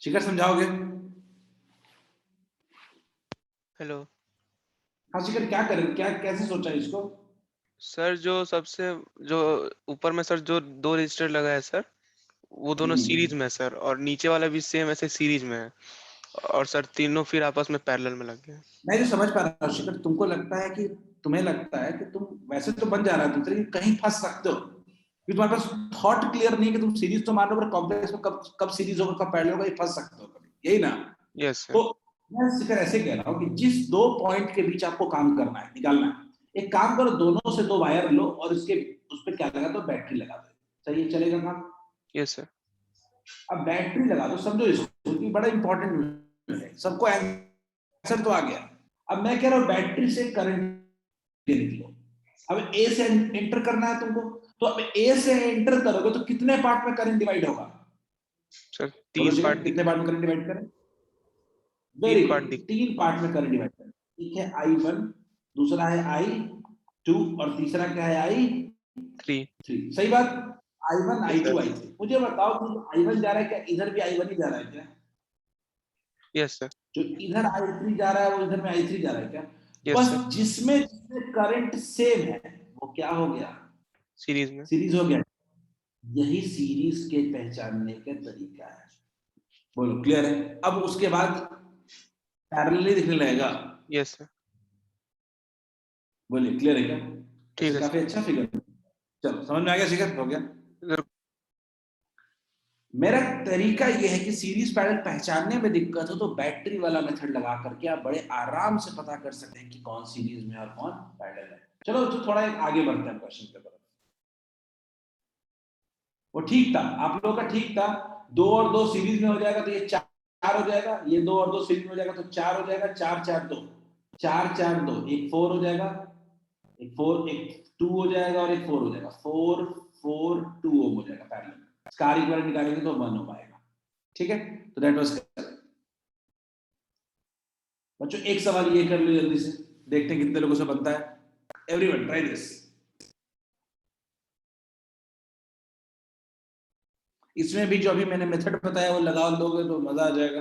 शिखर समझाओगे? हेलो हाँ शिखर, क्या करें? कैसे सोचा इसको? सर, जो ऊपर में सर जो 2 रजिस्टर लगा है सर, वो दोनों सीरीज में है सर, और नीचे वाला भी सेम ऐसे सीरीज में है, और सर तीनों फिर आपस में पैरेलल में लग गए. मैं जो समझ पा रहा हूँ शिखर, तुम्हें लगता है कि तुम वैसे तो बन जा रहा है, लेकिन कहीं फंस सकते हो कि तुम्हारे पास थॉट क्लियर नहीं है कि तुम सीरीज तो मान लो, पर कॉम्प्लेक्स में कब सीरीज होगा, कब पैरेलल होगा, ये फंस सकते हो कभी. यही ना? Yes sir. तो मैं शिखर ऐसे कह रहा हूँ कि जिस 2 पॉइंट के बीच आपको काम करना है, निकालना है, एक काम करो, दोनों से 2 वायर लो और उस पे क्या लगा दो? बैटरी लगा दो. सही चलेगा काम? Yes sir. अब बैटरी लगा दो. समझो इसको, बड़ा इंपॉर्टेंट है. सबको आंसर तो आ गया. अब मैं कह रहा हूँ बैटरी से करंट निकलो. अब ए से एंटर करना है तुमको, तो अब ए से एंटर करोगे तो कितने पार्ट में करंट डिवाइड होगा? Sir 3 part. कितने पार्ट में करंट डिवाइड करें? 3 पार्ट में करंट डिवाइड करें. एक है I1, दूसरा है I2 और तीसरा क्या है I3। 3 सही बात। I1 Yes, I2 sir. I3। मुझे बताओ कि I1 जा रहा है क्या इधर भी I1 ही जा रहा है क्या? यस सर, जो इधर I3 जा रहा है वो इधर में I3 जा रहा है क्या? यस बस सर, जिसमें करंट सेम है वो क्या हो गया? सीरीज में। सीरीज हो गया। यही सीरीज के पहचानने का तरीका है। बोलो क्लियर है? अब उसके बाद पैरेलली दिखने लगेगा। यस सर, बोलिए क्लियर है क्या? ठीक ऐसे है काफी अच्छा फिगर। चलो समझ में आ गया, शिखर हो गया। सर। मेरा तरीका यह है कि सीरीज पैरेलल पहचानने में दिक्कत हो तो बैटरी वाला मेथड लगा करके आप बड़े आराम से पता कर सकते हैं कि कौन सीरीज में और कौन पैरेलल है। चलो तो थोड़ा आगे बढ़ते हैं क्वेश्चन के तरफ। वो ठीक था, आप लोगों का ठीक था। 2 और 2 सीरीज में हो जाएगा तो ये 4 हो जाएगा, ये 2 और 2 सीरीज में हो जाएगा तो 4 हो जाएगा। 4 4 2 4 4 2 एक 4 हो जाएगा, एक 4 एक 2 हो जाएगा और एक 4 हो जाएगा। 4 4 2 ओम हो जाएगा पैरेलल। स्टार इक्विवेलेंट निकालेंगे तो 1 ओम आएगा। ठीक है, तो दैट वाज करेक्ट। बच्चों एक सवाल ये कर लो जल्दी से, देखते हैं कितने लोगों से बनता है। Everyone try this. इसमें भी जो अभी मैंने मेथड बताया वो लगा लोगे तो मजा आ जाएगा।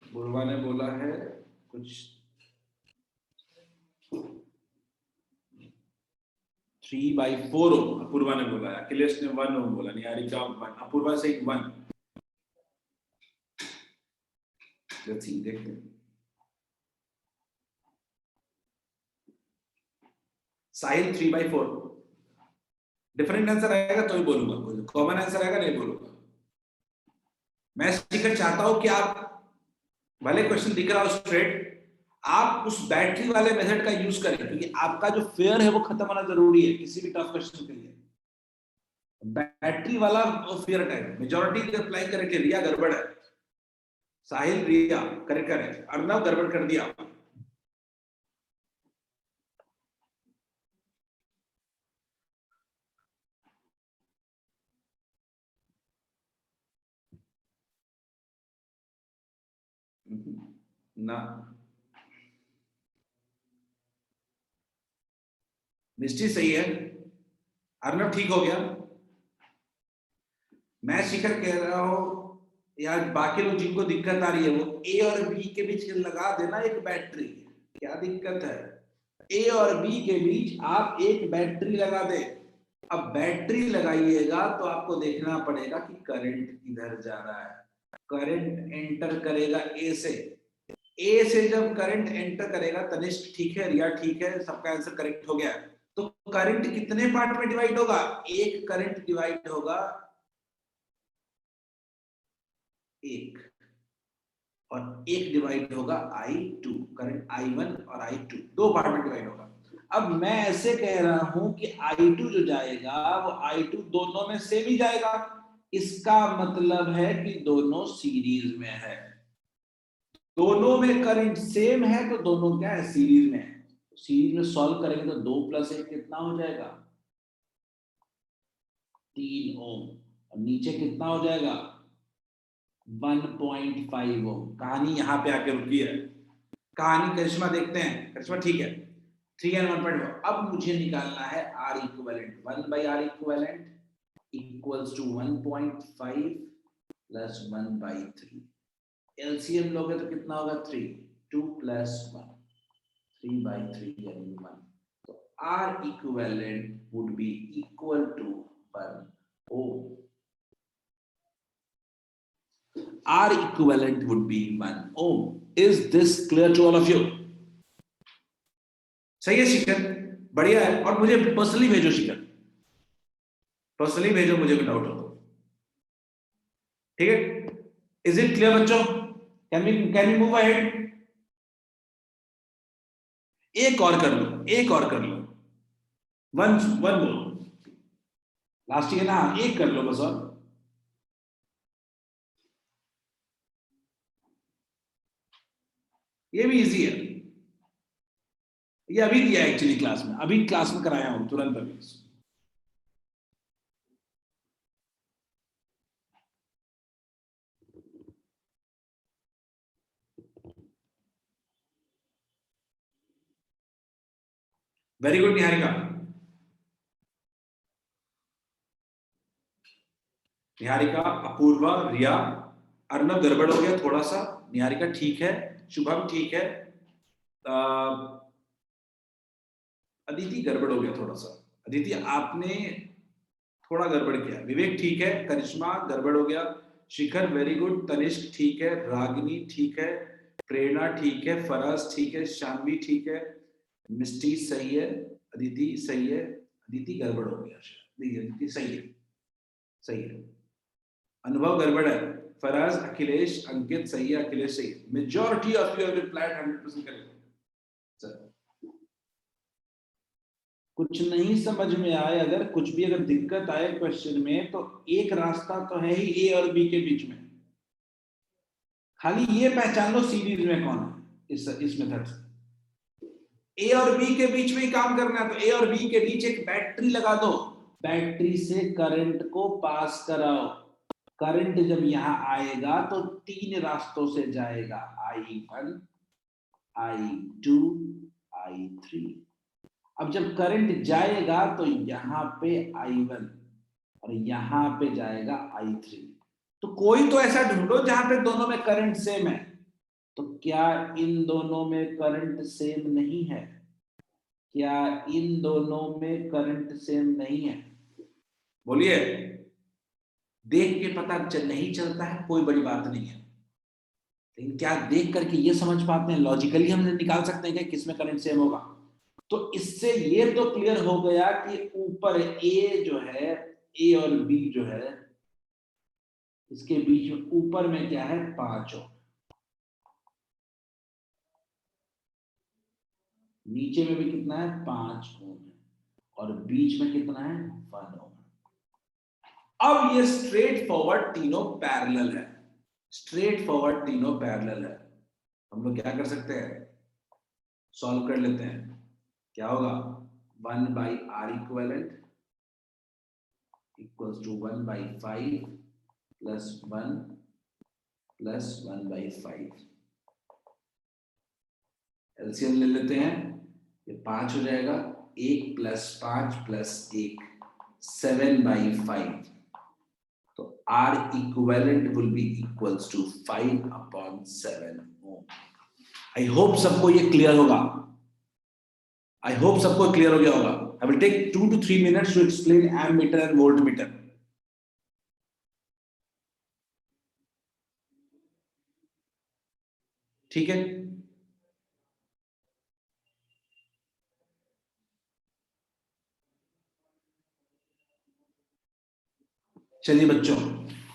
बुरवा ने बोला है कुछ 3/4 ओम अपूर्वा ने बोला है। अखिलेश ने 1 ओम बोला, निहारिका 1, अपूर्वा से 1। लेट्स सी, देखते हैं। साहिल 3/4। डिफरेंट आंसर आएगा तो ही बोलूंगा, कोई कॉमन आंसर आएगा नहीं बोलूंगा। मैं शिखर चाहता हूं कि आप भले क्वेश्चन दिख रहा हो स्ट्रेट, आप उस बैटरी वाले मेथड का यूज करें क्योंकि आपका जो फेयर है वो खत्म होना जरूरी है किसी भी टफ क्वेश्चन के लिए। बैटरी वाला fair type majority apply correct. Riya गड़बड़ है, साहिल रिया करेक्ट करे, अर्नव गड़बड़ कर दिया। ना मिस्टी सही है, अर्नव ठीक हो गया। मैं शिखर कह रहा हूं यार बाकी लोग जिनको दिक्कत आ रही है वो ए और बी के बीच लगा देना एक बैटरी। क्या दिक्कत है? ए और बी के बीच आप एक बैटरी लगा दे। अब बैटरी लगाइएगा तो आपको देखना पड़ेगा कि करंट किधर जा रहा है। करंट एंटर करेगा ए से। ए से जब करंट एंटर करेगा, तनिष्क ठीक है, रिया ठीक है, सबका आंसर करेक्ट हो गया। तो करंट कितने पार्ट में डिवाइड होगा? एक करंट डिवाइड होगा एक, और एक डिवाइड होगा I2। करंट I1 और I2 दो पार्ट में डिवाइड होगा। अब मैं ऐसे कह रहा हूं कि I2 जो जाएगा वो I2 दोनों में सेम ही जाएगा। इसका मतलब है कि दोनों सीरीज में है। दोनों में करंट सेम है तो दोनों क्या है? सीरीज में है। सीरीज में सॉल्व करेंगे तो 2 + 1 कितना हो जाएगा? 3 ओम। और नीचे कितना हो जाएगा? 1.5 ओम। कहानी यहाँ पे आके रुकी है। कहानी करिश्मा देखते हैं। करिश्मा ठीक है, 3 और 1.5। अब मुझे निकालना है R equivalent. 1/R equivalent equals to 1.5 plus 1/3। LCM लोगे तो कितना होगा? 3। 2 + 1, 3/3 यानी 1। तो R equivalent would be equal to 1 ohm. R equivalent would be 1 ohm. Is this clear to all of you? सही है शिखर, बढ़िया है। और मुझे पर्सनली भेजो शिखर, पर्सनली भेजो मुझे कोई डाउट हो तो। ठीक है, इज इट क्लियर बच्चों? Can we move ahead? एक और कर लो, एक और कर लो। वन मोर लास्ट है ना, एक कर लो बस। और ये भी इजी है, ये अभी दिया एक्चुअली क्लास में, अभी क्लास में कराया हूं तुरंत अभी। Very good Niharika. निहारिका, अपूर्वा, रिया, अर्नब गड़बड़ हो गया थोड़ा सा, निहारिका ठीक है, शुभम ठीक है, अदिति गड़बड़ हो गया थोड़ा सा, अदिति आपने थोड़ा गड़बड़ किया, विवेक ठीक है, करिश्मा गड़बड़ हो गया, शिखर वेरी गुड, तनिष्क ठीक है, रागिनी ठीक है, प्रेरणा ठीक है, फराज ठीक है, शानवी ठीक है, मिस्टी सही है, अदिति सही है, अदिति गड़बड़ हो गया, नहीं अदिति सही है, सही है, अनुभव गड़बड़ है, फराज, अखिलेश, अंकित सही है, अखिलेश सही है, majority of you have replied 100% correct. कुछ नहीं समझ में आए, अगर कुछ भी अगर दिक्कत आए क्वेश्चन में, तो एक रास्ता तो है ही ए और बी के बीच में, खाली ये पहचान लो सीरीज में कौन है इस मेथड से। ए और बी के बीच में ही काम करना है, तो ए और बी के बीच एक बैटरी लगा दो, बैटरी से करंट को पास कराओ, करंट जब यहां आएगा तो 3 रास्तों से जाएगा, I1, I2, I3। अब जब करंट जाएगा तो यहां पे I1 और यहां पे जाएगा I3, तो कोई तो ऐसा ढूंढो जहां पे दोनों में करंट सेम है। तो क्या इन दोनों में करंट सेम नहीं है? क्या इन दोनों में करंट सेम नहीं है? बोलिए। देख के पता नहीं चलता है, कोई बड़ी बात नहीं है, लेकिन क्या देख करके ये समझ पाते हैं, लॉजिकली हम निकाल सकते हैं कि किसमें करंट सेम होगा? तो इससे ये तो क्लियर हो गया कि ऊपर ए जो है, ए और बी जो है, इसके बीच में ऊपर में क्या है, 5 ओम, नीचे में भी कितना है, 5 ओम है, और बीच में कितना है, 1 ओम। अब ये स्ट्रेट फॉरवर्ड तीनों पैरेलल है, स्ट्रेट फॉरवर्ड तीनों पैरेलल है। हम लोग क्या कर सकते हैं, सॉल्व कर लेते हैं। क्या होगा, 1/R equivalent equals to 1/5 plus 1 plus 1/5। LCM ले लेते हैं, ये 5 हो जाएगा, 1 प्लस 5 प्लस 1 7/5। तो R equivalent will be equals to 5/7 ohm। I hope सबको ये क्लियर होगा, I hope सबको क्लियर हो गया होगा। I will take 2 to 3 minutes to explain ammeter and voltmeter। ठीक है, चलिए बच्चों,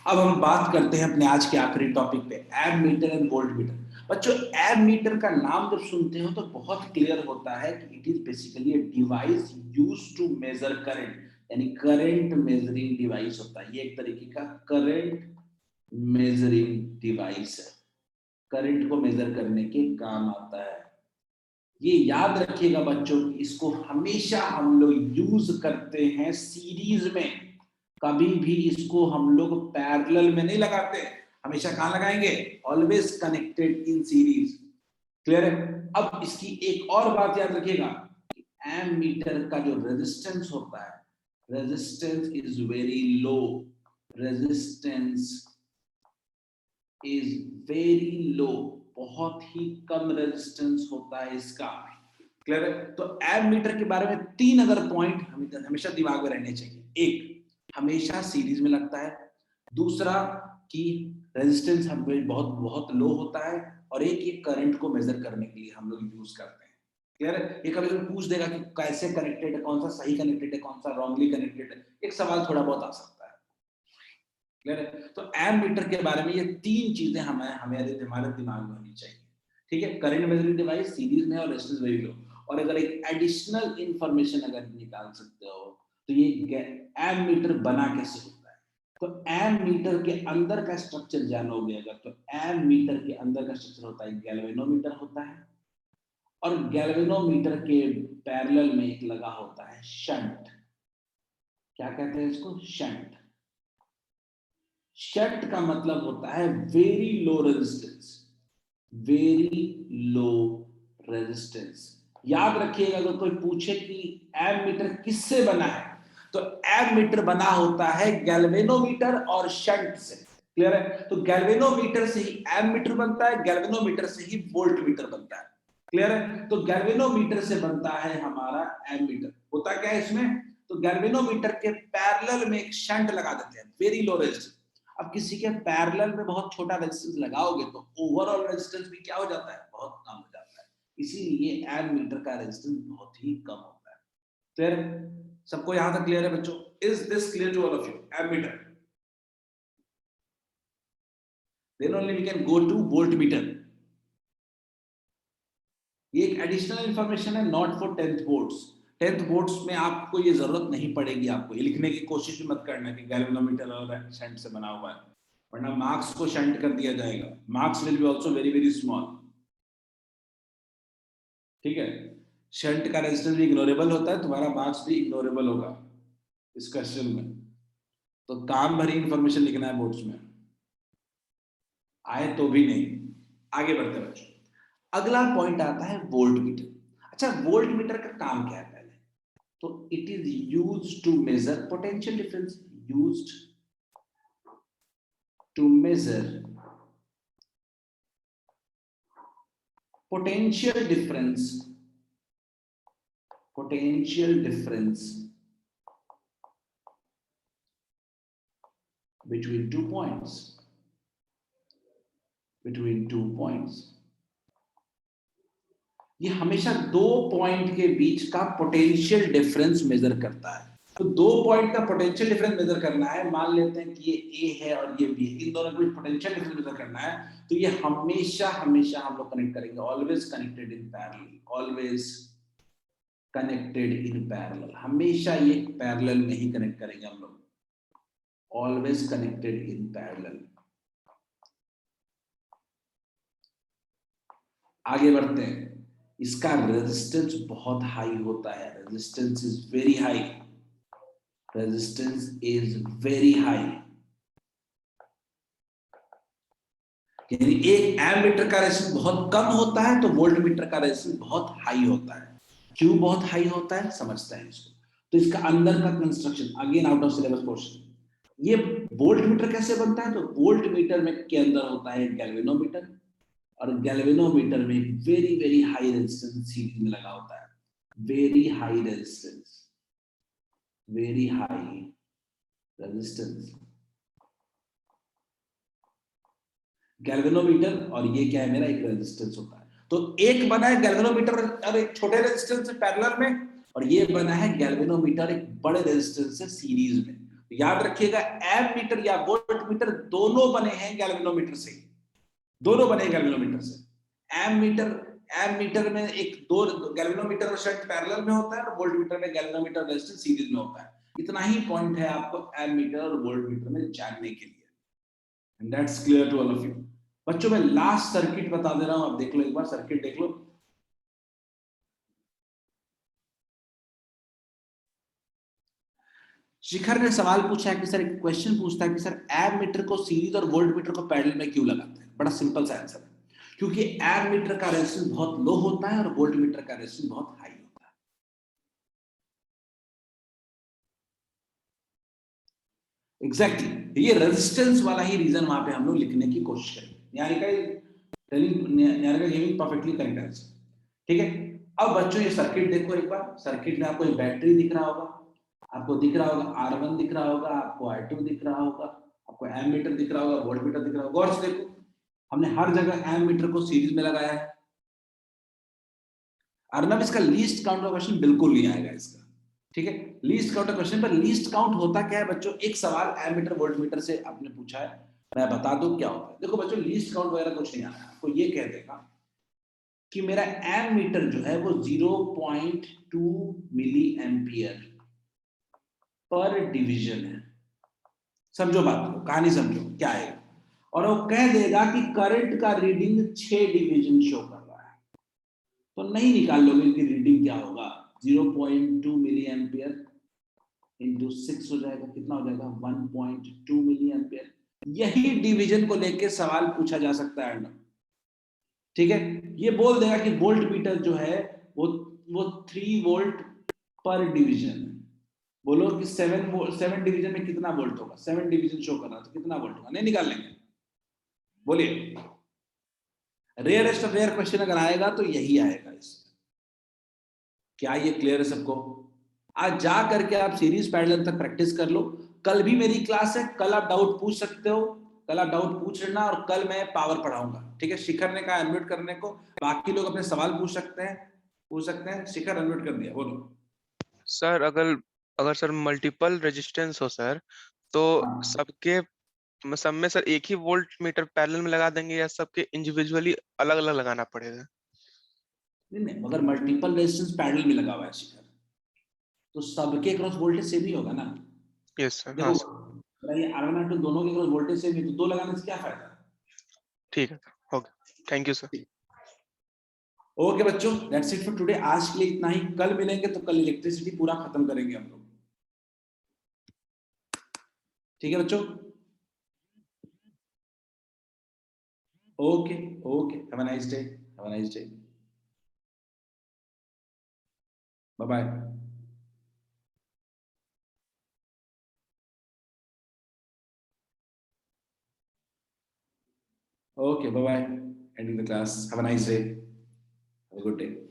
अब हम बात करते हैं अपने आज के आखिरी टॉपिक पे, एमीटर एंड वोल्टमीटर। बच्चों, एमीटर का नाम जब सुनते हो तो बहुत क्लियर होता है कि it is basically a device used to measure current, यानी करंट मेजरिंग डिवाइस होता है। ये एक तरीके का करंट मेजरिंग डिवाइस है, करंट को मेजर करने के काम आता है। ये याद रखिएगा बच्चों, इसको हमेशा हम लोग यूज करते हैं सीरीज में, कभी भी इसको हम लोग पैरेलल में नहीं लगाते, हमेशा कहां लगाएंगे, always connected in series. Clear है? अब इसकी एक और बात याद रखिएगा, एमीटर का जो रेजिस्टेंस होता है, resistance is very low, resistance is very low, बहुत ही कम रेजिस्टेंस होता है इसका। क्लियर है? तो एमीटर के बारे में 3 अगर पॉइंट हमेशा दिमाग में रहने चाहिए। एक, हमेशा सीरीज में लगता है, दूसरा कि रेजिस्टेंस हमें बहुत लो होता है, और एक ये करंट को मेजर करने के लिए हम लोग यूज करते हैं। क्लियर है? ये कभी पूछ देगा कि कैसे कनेक्टेड है, कौन सा सही कनेक्टेड है, कौन सा रॉन्गली कनेक्टेड है, एक सवाल थोड़ा बहुत आ सकता है। क्लियर है? तो एमीटर के बारे में ये 3 चीजें हमारे दिमाग में होनी चाहिए। ठीक है, करंट मेजरिंग डिवाइस सीरीज में और रेजिस्टेंस वेरी लो, और अगर एक एडिशनल इंफॉर्मेशन अगर निकाल सकते हो तो ये एमीटर बना कैसे होता है। तो एमीटर के अंदर का स्ट्रक्चर जानोगे अगर, तो एमीटर के अंदर का स्ट्रक्चर होता है, गैल्वेनोमीटर होता है, और गैल्वेनोमीटर के पैरेलल में एक लगा होता है शंट। क्या कहते हैं इसको, शंट। शंट का मतलब होता है very low resistance, very low resistance, याद रखिएगा अगर कोई पूछे कि एमीटर किससे बना है, तो एमीटर बना होता है गैल्वेनोमीटर और शंट से। क्लियर है? तो गैल्वेनोमीटर से ही एमीटर बनता है, गैल्वेनोमीटर से ही वोल्टमीटर बनता है। क्लियर है? तो गैल्वेनोमीटर से बनता है हमारा एमीटर। होता क्या है इसमें, तो गैल्वेनोमीटर के पैरेलल में एक शंट लगा देते हैं, वेरी लो रेजिस्टेंस। अब किसी के पैरेलल में बहुत छोटा रेजिस्टेंस लगाओगे तो ओवरऑल रेजिस्टेंस भी क्या हो जाता है, बहुत कम हो जाता है। इसीलिए एमीटर का रेजिस्टेंस बहुत ही कम होता है। क्लियर? सबको यहां तक क्लियर है बच्चों? Is this clear to all of you? Ammeter, then only we can go to voltmeter. ये एक एडिशनल इंफॉर्मेशन है, not for 10th boards. 10th boards में आपको ये जरूरत नहीं पड़ेगी, आपको ये लिखने की कोशिश भी मत करना कि गैल्वेनोमीटर और शंट से बना हुआ है, वरना मार्क्स को शंट कर दिया जाएगा। Marks will be also very very small. ठीक है? शंट का रेजिस्टेंस भी इग्नोरेबल होता है, तुम्हारा मार्क्स भी इग्नोरेबल होगा इस क्वेश्चन में। तो काम भरी इंफॉर्मेशन लिखना है बोर्ड्स में, आए तो भी नहीं। आगे बढ़ते हैं बच्चों। अगला पॉइंट आता है वोल्टमीटर। अच्छा, वोल्टमीटर का काम क्या है पहले तो, it is used to measure potential difference, used to measure potential difference between 2 points। ये हमेशा 2 पॉइंट के बीच का पोटेंशियल डिफरेंस मेजर करता है। तो 2 पॉइंट का पोटेंशियल डिफरेंस मेजर करना है, मान लेते हैं कि ये A है और ये B है, इन दोनों के पोटेंशियल डिफरेंस मेजर करना है, तो ये हमेशा हमेशा हम लोग कनेक्ट करेंगे, always connected in parallel, always connected in parallel. हमेशा ये पैरेलल में ही कनेक्ट करेंगे हम लोग, ऑलवेज कनेक्टेड इन पैरेलल। आगे बढ़ते हैं। इसका रेजिस्टेंस बहुत हाई होता है, resistance is very high, resistance is very high. यानी एक एमीटर का रेजिस्टेंस बहुत कम होता है तो वोल्टमीटर का रेजिस्टेंस बहुत हाई होता है। क्यों बहुत हाई होता है समझते हैं इसको। तो इसका अंदर का construction, again out of syllabus portion. ये वोल्टमीटर कैसे बनता है, तो वोल्टमीटर में के अंदर होता है गैल्वेनोमीटर, और गैल्वेनोमीटर में very very high resistance series में लगा होता है, very high resistance, very high resistance. Galvanometer और ये क्या है मेरा, एक रेजिस्टेंस होता है। तो एक बना है गैल्वेनोमीटर और एक छोटे रेजिस्टेंस से पैरेलल में, और ये बना है गैल्वेनोमीटर एक बड़े रेजिस्टेंस से सीरीज में। तो याद रखिएगा एमीटर या वोल्टमीटर दोनों बने हैं गैल्वेनोमीटर से, दोनों बने गैल्वेनोमीटर से। एमीटर में एक दो गैल्वेनोमीटर और शंट पैरेलल में होता है, और वोल्टमीटर में गैल्वेनोमीटर रेजिस्टेंस सीरीज में होता है। इतना ही पॉइंट है आपको एमीटर और वोल्टमीटर में जानने के लिए, and that's clear to all of you. बच्चों मैं लास्ट सर्किट बता दे रहा हूं, आप देख लो एक बार, सर्किट देख लो। शिखर ने सवाल पूछा है कि सर, एक क्वेश्चन पूछता है कि सर एमीटर को सीरीज और वोल्टमीटर को पैरेलल में क्यों लगाते हैं। बड़ा सिंपल सा आंसर है, क्योंकि एमीटर का रेजिस्टेंस बहुत लो होता है और वोल्टमीटर का रेजिस्टेंस बहुत हाई होता है। एग्जैक्टली, ये रेजिस्टेंस वाला ही रीजन वहां पे हम लोग लिखने की कोशिश करेंगे। Giving perfectly correct answer. ठीक है, अब बच्चों ये सर्किट देखो एक बार। सर्किट में आपको एक बैटरी दिख रहा होगा, आपको दिख रहा होगा R1 दिख रहा होगा, आपको R2 दिख रहा होगा, आपको एमीटर दिख रहा होगा, वोल्टमीटर दिख रहा होगा। गौर से देखो, हमने हर जगह एमीटर को सीरीज में लगाया है। अर्नब इसका लीस्ट काउंट का क्वेश्चन बिल्कुल नहीं आएगा इसका। ठीक है, लीस्ट काउंट क्वेश्चन पर लीस्ट काउंट होता क्या है बच्चों, एक सवाल एमीटर वोल्टमीटर से आपने पूछा है, मैं बता दूं क्या होता है। देखो बच्चों, लीस्ट काउंट वगैरह कुछ नहीं आना है, आपको ये कह देगा कि मेरा एमीटर जो है वो 0.2 मिली एम्पियर पर डिवीजन है। समझो बात को, कहानी समझो क्या है। और वो कह देगा कि करंट का रीडिंग 6 डिवीजन शो कर रहा है, तो नहीं निकाल लोगे कि रीडिंग क्या होगा। 0.2 मिली एम्पियर इंटू 6 हो जाएगा, कितना हो जाएगा 1.2 मिली एम्पियर। यही डिवीजन को लेके सवाल पूछा जा सकता है। ठीक है, ये बोल देगा कि वोल्टमीटर जो है वो 3 वोल्ट पर डिवीजन। बोलो कि 7 डिवीजन में कितना वोल्ट होगा, 7 डिवीजन शो करना तो कितना वोल्ट होगा, नहीं निकाल लेंगे, बोलिए। रेयरेस्ट ऑफ रेयर क्वेश्चन अगर आएगा तो यही आएगा इसमें। क्या ये क्लियर है सबको? आज जा करके आप सीरीज पैरेलल तक प्रैक्टिस कर लो। कल भी मेरी क्लास है, कल आप डाउट पूछ सकते हो, कल आप डाउट पूछ लेना, और कल मैं पावर पढ़ाऊंगा, ठीक है। शिखर ने कहा अनम्यूट करने को, बाकी लोग अपने सवाल पूछ सकते हैं। शिखर अनम्यूट कर दिया, बोलो। सर अगर सर मल्टीपल रेजिस्टेंस हो सर, तो हाँ। सब में सर एक ही वोल्ट मीटर पैरेलल में लगा देंगे, या सबके इंडिविजुअली अलग अलग लगाना पड़ेगा? नहीं, अगर मल्टीपल रेजिस्टेंस पैरेलल में लगा हुआ है शिखर, तो सबके क्रॉस वोल्टेज सेम ही होगा ना। Yes sir. देखो हाँ सर, ये R1 R2 दोनों के क्रॉस वोल्टेज सेम है, तो 2 लगाने से क्या फायदा? ठीक है, okay, thank you sir. Okay बच्चों, दैट्स इट फॉर टुडे। आज के लिए इतना ही। कल मिलेंगे तो कल इलेक्ट्रिसिटी पूरा खत्म करेंगे हम लोग, ठीक है बच्चों? Okay have a nice day, bye bye. Okay, bye bye. Ending the class. Have a nice day. Have a good day.